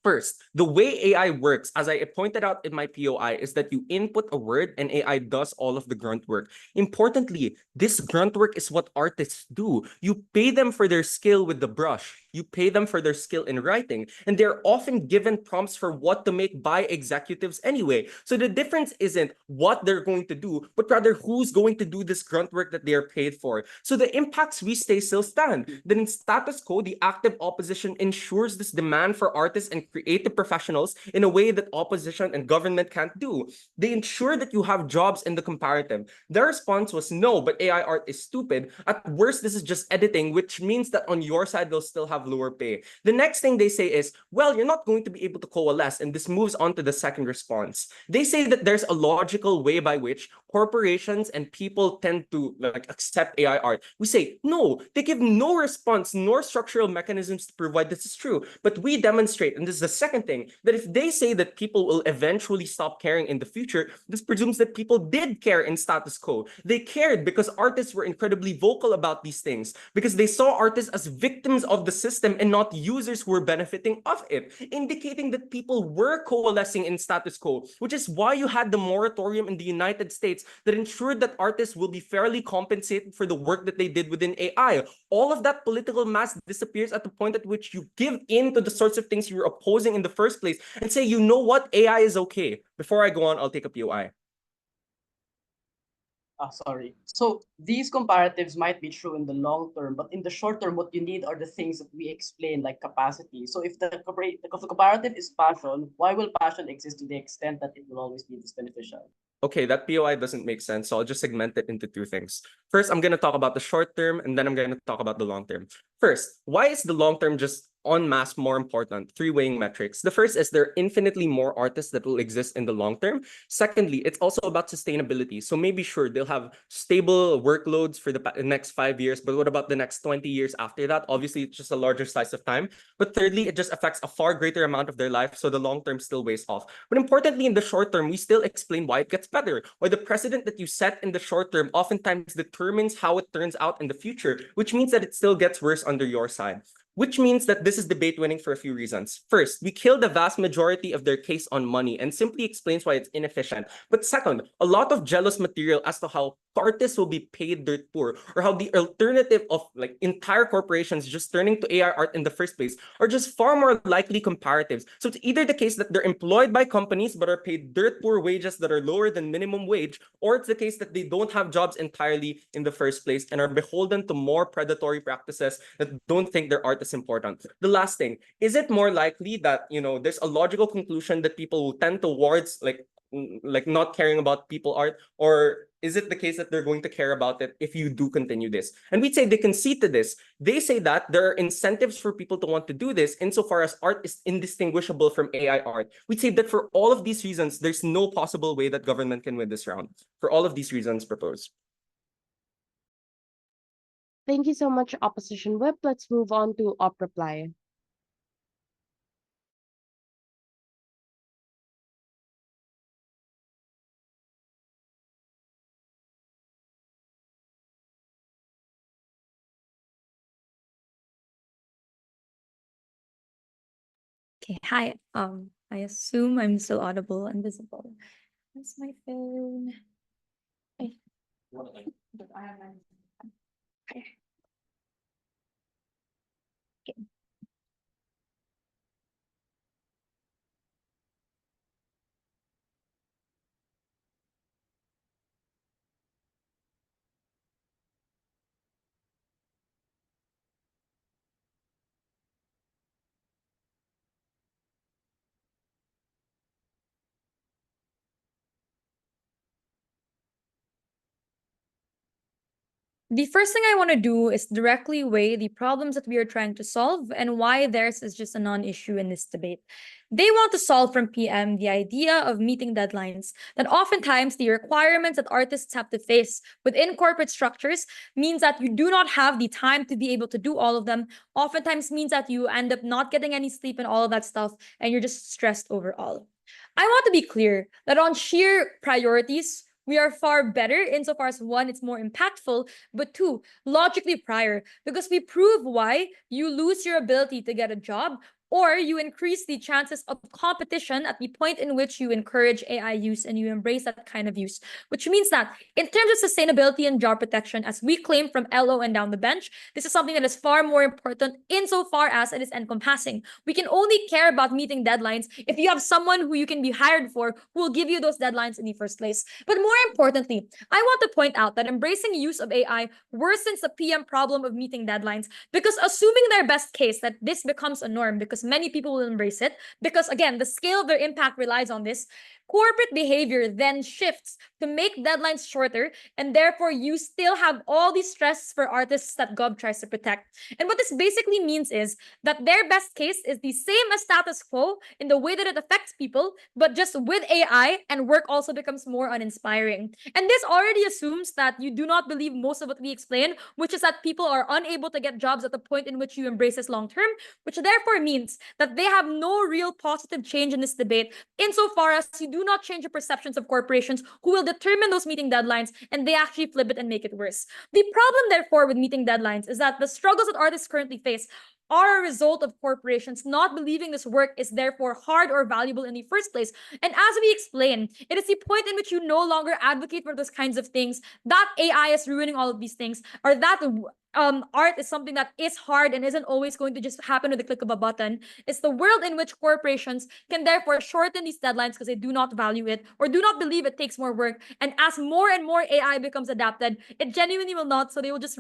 First, the way AI works, as I pointed out in my POI, is that you input a word and AI does all of the grunt work. Importantly, this grunt work is what artists do. You pay them for their skill with the brush. You pay them for their skill in writing, and they're often given prompts for what to make by executives anyway. So the difference isn't what they're going to do, but rather who's going to do this grunt work that they are paid for. So the impacts we still stand. Then in status quo, the active opposition ensures this demand for artists and creative professionals in a way that opposition and government can't do. They ensure that you have jobs in the comparative. Their response was no, but AI art is stupid. At worst, this is just editing, which means that on your side, they'll still have lower pay. The next thing they say is, well, you're not going to be able to coalesce, and this moves on to the second response. They say that there's a logical way by which corporations and people tend to accept AI art. We say, no, they give no response nor structural mechanisms to prove why this is true. But we demonstrate, and this is the second thing, that if they say that people will eventually stop caring in the future, this presumes that people did care in status quo. They cared because artists were incredibly vocal about these things, because they saw artists as victims of the system and not users who were benefiting of it, indicating that people were coalescing in status quo, which is why you had the moratorium in the United States that ensured that artists will be fairly compensated for the work that they did within AI. All of that political mass disappears at the point at which you give in to the sorts of things you were opposing in the first place and say, you know what, AI is okay. Before I go on, I'll take a POI. Sorry. So these comparatives might be true in the long term, but in the short term, what you need are the things that we explain, like capacity. So if the comparative is passion, why will passion exist to the extent that it will always be this beneficial? Okay, that POI doesn't make sense, so I'll just segment it into two things. First, I'm going to talk about the short term, and then I'm going to talk about the long term. First, why is the long term just en masse more important? Three weighing metrics. The first is there are infinitely more artists that will exist in the long term. Secondly, it's also about sustainability. So maybe sure, they'll have stable workloads for the next 5 years, but what about the next 20 years after that? Obviously, it's just a larger slice of time. But thirdly, it just affects a far greater amount of their life, so the long term still weighs off. But importantly, in the short term, we still explain why it gets better, why the precedent that you set in the short term oftentimes determines how it turns out in the future, which means that it still gets worse under your side. Which means that this is debate winning for a few reasons. First, we kill the vast majority of their case on money and simply explains why it's inefficient. But second, a lot of jealous material as to how artists will be paid dirt poor, or how the alternative of like entire corporations just turning to AI art in the first place are just far more likely comparatives. So it's either the case that they're employed by companies but are paid dirt poor wages that are lower than minimum wage, or it's the case that they don't have jobs entirely in the first place and are beholden to more predatory practices that don't think their art is important. The last thing, is it more likely that, there's a logical conclusion that people will tend towards like not caring about people art, or is it the case that they're going to care about it if you do continue this? And we'd say they concede to this. They say that there are incentives for people to want to do this insofar as art is indistinguishable from AI art. We'd say that for all of these reasons, there's no possible way that government can win this round. For all of these reasons proposed. Thank you so much, Opposition Whip. Let's move on to Op Reply. Okay, hi. I assume I'm still audible and visible. Where's my phone? Ay. The first thing I want to do is directly weigh the problems that we are trying to solve and why theirs is just a non-issue in this debate. They want to solve from PM the idea of meeting deadlines, that oftentimes the requirements that artists have to face within corporate structures means that you do not have the time to be able to do all of them, oftentimes means that you end up not getting any sleep and all of that stuff, and you're just stressed overall. I want to be clear that on sheer priorities, we are far better insofar as one, it's more impactful, but two, logically prior, because we prove why you lose your ability to get a job, or you increase the chances of competition at the point in which you encourage AI use and you embrace that kind of use, which means that in terms of sustainability and job protection, as we claim from LO and down the bench, this is something that is far more important insofar as it is encompassing. We can only care about meeting deadlines if you have someone who you can be hired for who will give you those deadlines in the first place. But more importantly, I want to point out that embracing use of AI worsens the PM problem of meeting deadlines, because assuming their best case that this becomes a norm because many people will embrace it, because again, the scale of their impact relies on this, corporate behavior then shifts to make deadlines shorter, and therefore you still have all these stress for artists that Gov tries to protect. And what this basically means is that their best case is the same as status quo in the way that it affects people, but just with AI, and work also becomes more uninspiring. And this already assumes that you do not believe most of what we explain, which is that people are unable to get jobs at the point in which you embrace this long term, which therefore means that they have no real positive change in this debate insofar as you do not change the perceptions of corporations who will determine those meeting deadlines, and they actually flip it and make it worse. The problem, therefore, with meeting deadlines is that the struggles that artists currently face are a result of corporations not believing this work is therefore hard or valuable in the first place. And as we explain, it is the point in which you no longer advocate for those kinds of things, that AI is ruining all of these things, or that art is something that is hard and isn't always going to just happen with the click of a button. It's the world in which corporations can therefore shorten these deadlines because they do not value it or do not believe it takes more work. And as more and more AI becomes adapted, it genuinely will not. So they will just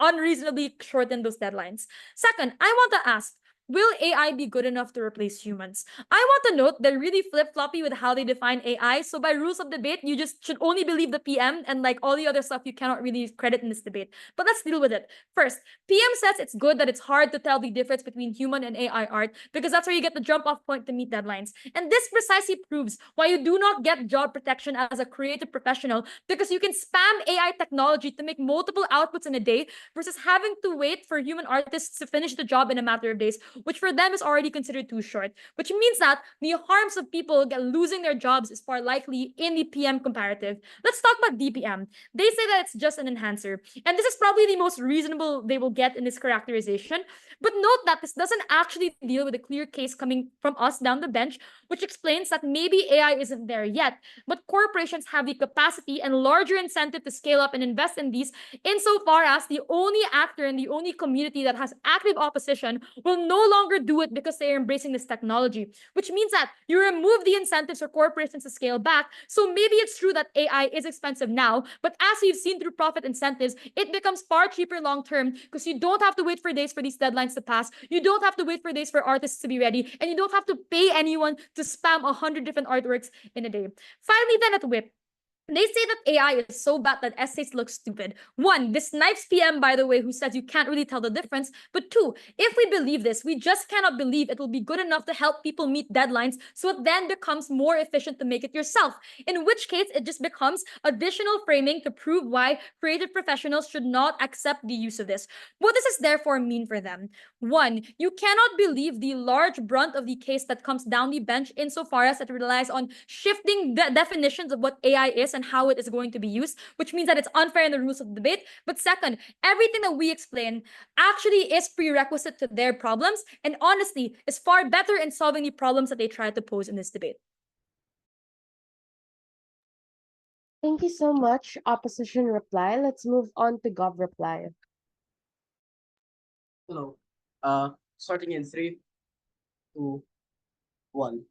unreasonably shorten those deadlines. Second, I want to ask, will AI be good enough to replace humans? I want to note they're really flip-floppy with how they define AI. So by rules of debate, you just should only believe the PM, and like all the other stuff you cannot really credit in this debate. But let's deal with it. First, PM says it's good that it's hard to tell the difference between human and AI art because that's where you get the jump-off point to meet deadlines. And this precisely proves why you do not get job protection as a creative professional, because you can spam AI technology to make multiple outputs in a day versus having to wait for human artists to finish the job in a matter of days, which for them is already considered too short, which means that the harms of people losing their jobs is far likely in the PM comparative. Let's talk about DPM. They say that it's just an enhancer, and this is probably the most reasonable they will get in this characterization. But note that this doesn't actually deal with a clear case coming from us down the bench, which explains that maybe AI isn't there yet, but corporations have the capacity and larger incentive to scale up and invest in these, insofar as the only actor and the only community that has active opposition will no longer do it because they are embracing this technology, which means that you remove the incentives for corporations to scale back. So maybe it's true that AI is expensive now, but as we've seen through profit incentives, it becomes far cheaper long term because you don't have to wait for days for these deadlines to pass. You don't have to wait for days for artists to be ready, and you don't have to pay anyone to spam 100 different artworks in a day. Finally, then at WIP, they say that AI is so bad that essays look stupid. One, this snipes PM, by the way, who says you can't really tell the difference. But two, if we believe this, we just cannot believe it will be good enough to help people meet deadlines, so it then becomes more efficient to make it yourself. In which case, it just becomes additional framing to prove why creative professionals should not accept the use of this. What does this therefore mean for them? One, you cannot believe the large brunt of the case that comes down the bench insofar as it relies on shifting the definitions of what AI is and how it is going to be used, which means that it's unfair in the rules of the debate. But second, everything that we explain actually is prerequisite to their problems, and honestly, is far better in solving the problems that they try to pose in this debate. Thank you so much, opposition reply. Let's move on to gov reply. Hello. Starting in 3, 2, 1.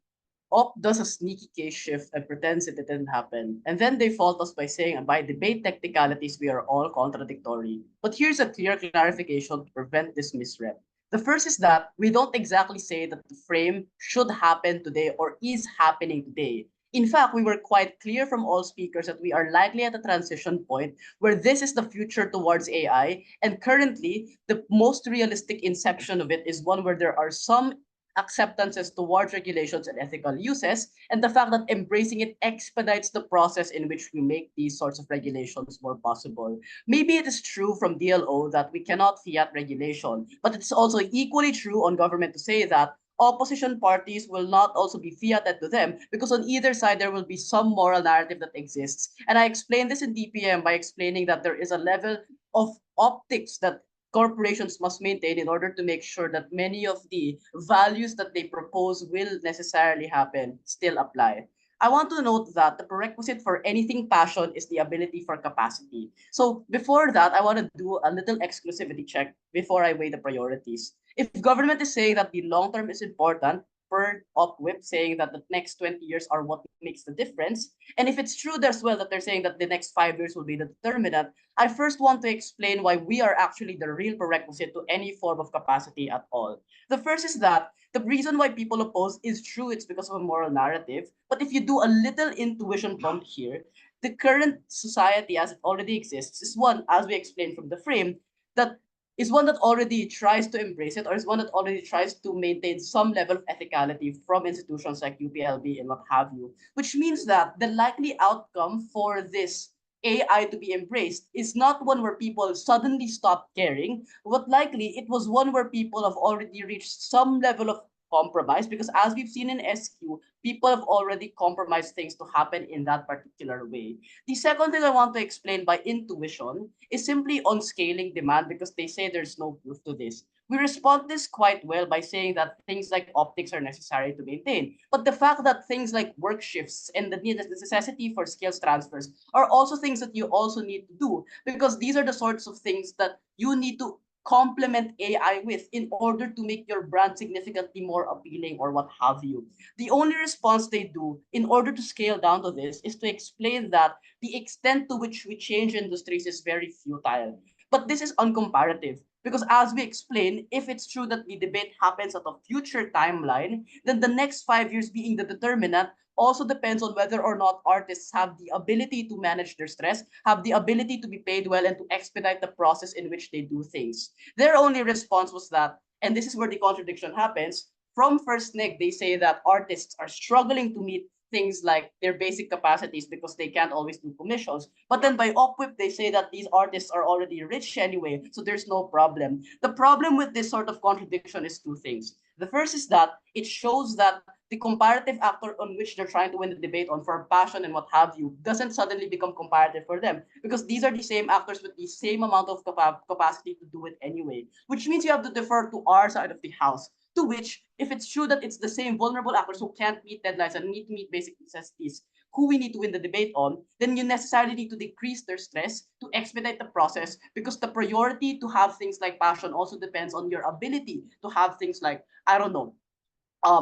Op does a sneaky case shift and pretends it didn't happen. And then they fault us by saying by debate technicalities we are all contradictory. But here's a clear clarification to prevent this misrep. The first is that we don't exactly say that the frame should happen today or is happening today. In fact, we were quite clear from all speakers that we are likely at a transition point where this is the future towards AI. And currently, the most realistic inception of it is one where there are some acceptances towards regulations and ethical uses, and the fact that embracing it expedites the process in which we make these sorts of regulations more possible. Maybe it is true from DLO that we cannot fiat regulation, but it's also equally true on government to say that opposition parties will not also be fiated to them because on either side there will be some moral narrative that exists. And I explained this in DPM by explaining that there is a level of optics that corporations must maintain in order to make sure that many of the values that they propose will necessarily happen still apply. I want to note that the prerequisite for anything passion is the ability for capacity. So before that, I want to do a little exclusivity check before I weigh the priorities. If government is saying that the long term is important, per OpWhip saying that the next 20 years are what makes the difference, and if it's true as well that they're saying that the next 5 years will be the determinant, I first want to explain why we are actually the real prerequisite to any form of capacity at all. The first is that the reason why people oppose is true, it's because of a moral narrative. But if you do a little intuition prompt here, the current society as it already exists is one, as we explained from the frame, that is one that already tries to embrace it or is one that already tries to maintain some level of ethicality from institutions like UPLB and what have you, which means that the likely outcome for this AI to be embraced is not one where people suddenly stop caring, but likely it was one where people have already reached some level of compromise because as we've seen in SQ, people have already compromised things to happen in that particular way. The second thing I want to explain by intuition is simply on scaling demand because they say there's no proof to this. We respond this quite well by saying that things like optics are necessary to maintain. But the fact that things like work shifts and the necessity for skills transfers are also things that you also need to do because these are the sorts of things that you need to complement AI with in order to make your brand significantly more appealing or what have you. The only response they do in order to scale down to this is to explain that the extent to which we change industries is very futile. But this is uncomparative because as we explain, if it's true that the debate happens at a future timeline, then the next 5 years being the determinant also depends on whether or not artists have the ability to manage their stress, have the ability to be paid well, and to expedite the process in which they do things. Their only response was that, and this is where the contradiction happens, from First Neg, they say that artists are struggling to meet things like their basic capacities because they can't always do commissions. But then by upwhip, they say that these artists are already rich anyway, so there's no problem. The problem with this sort of contradiction is two things. The first is that it shows that the comparative actor on which they're trying to win the debate on for passion and what have you doesn't suddenly become comparative for them, because these are the same actors with the same amount of capacity to do it anyway, which means you have to defer to our side of the house, to which, if it's true that it's the same vulnerable actors who can't meet deadlines and need to meet basic necessities who we need to win the debate on, then you necessarily need to decrease their stress to expedite the process, because the priority to have things like passion also depends on your ability to have things like, I don't know,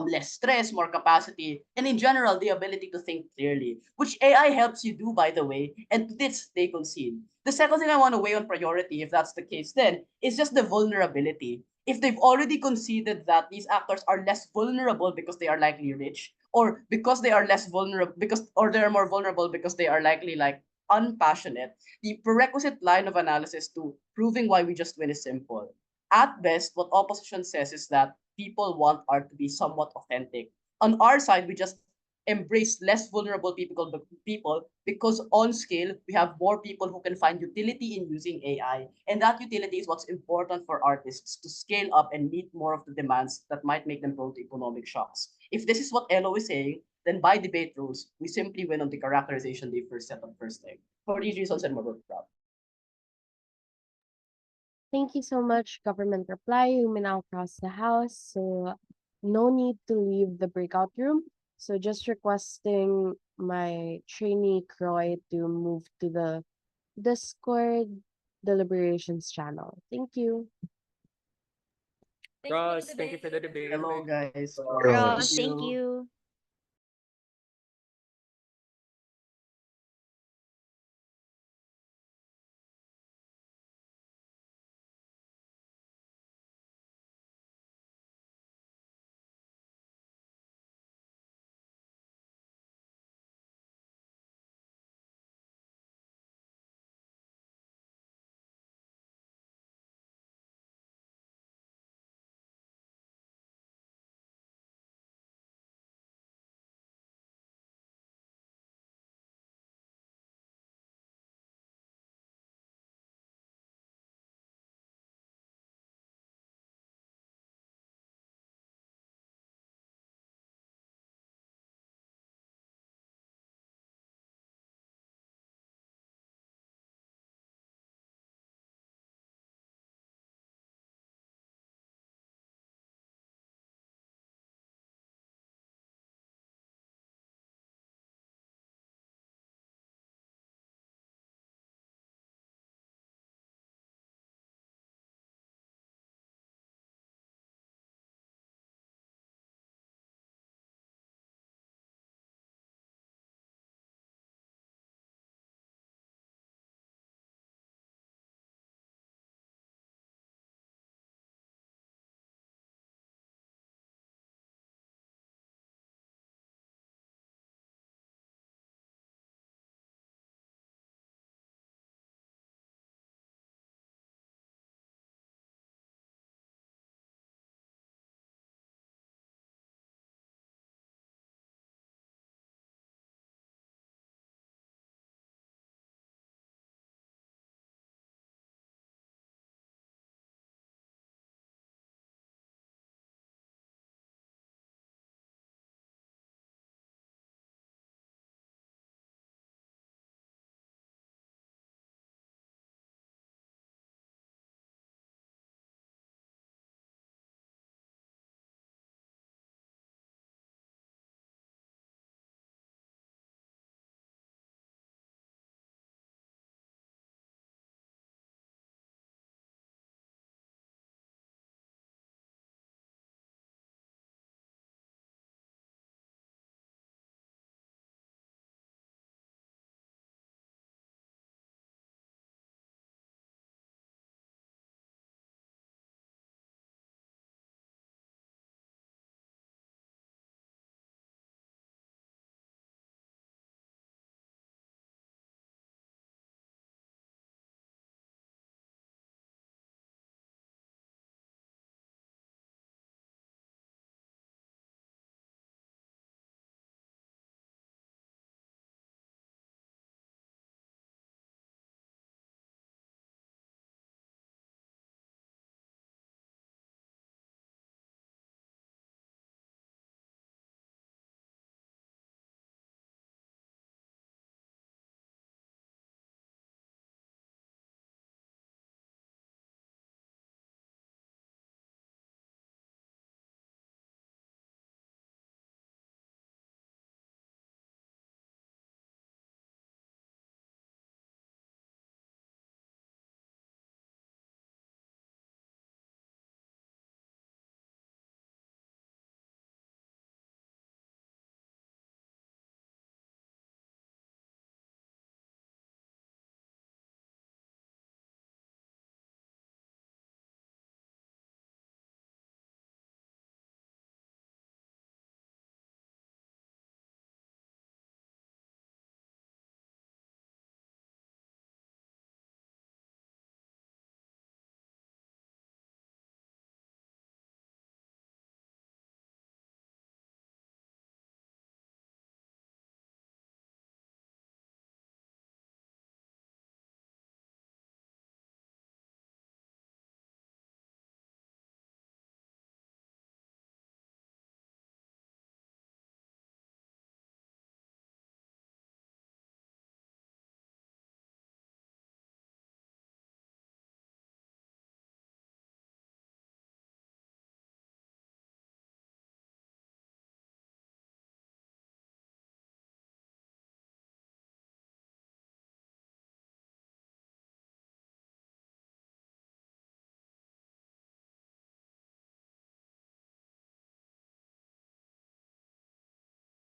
less stress, more capacity, and in general, the ability to think clearly, which AI helps you do, by the way, and to this they concede. The second thing I want to weigh on priority, if that's the case, then is just the vulnerability. If they've already conceded that these actors are less vulnerable because they are likely rich, or because they are less vulnerable or they're more vulnerable because they are likely like unpassionate, the prerequisite line of analysis to proving why we just win is simple. At best, what opposition says is that people want art to be somewhat authentic. On our side, we just embrace less vulnerable people because on scale, we have more people who can find utility in using AI. And that utility is what's important for artists to scale up and meet more of the demands that might make them prone to economic shocks. If this is what Elo is saying, then by debate rules, we simply win on the characterization they first set up first thing. For these reasons and more, proud. Thank you so much, government reply. You may now cross the house. So no need to leave the breakout room. So just requesting my trainee Kroy to move to the Discord deliberations channel. Thank you. Thanks for the Ross, thank you debate. for the debate. Hello, guys. Ross. Thank you.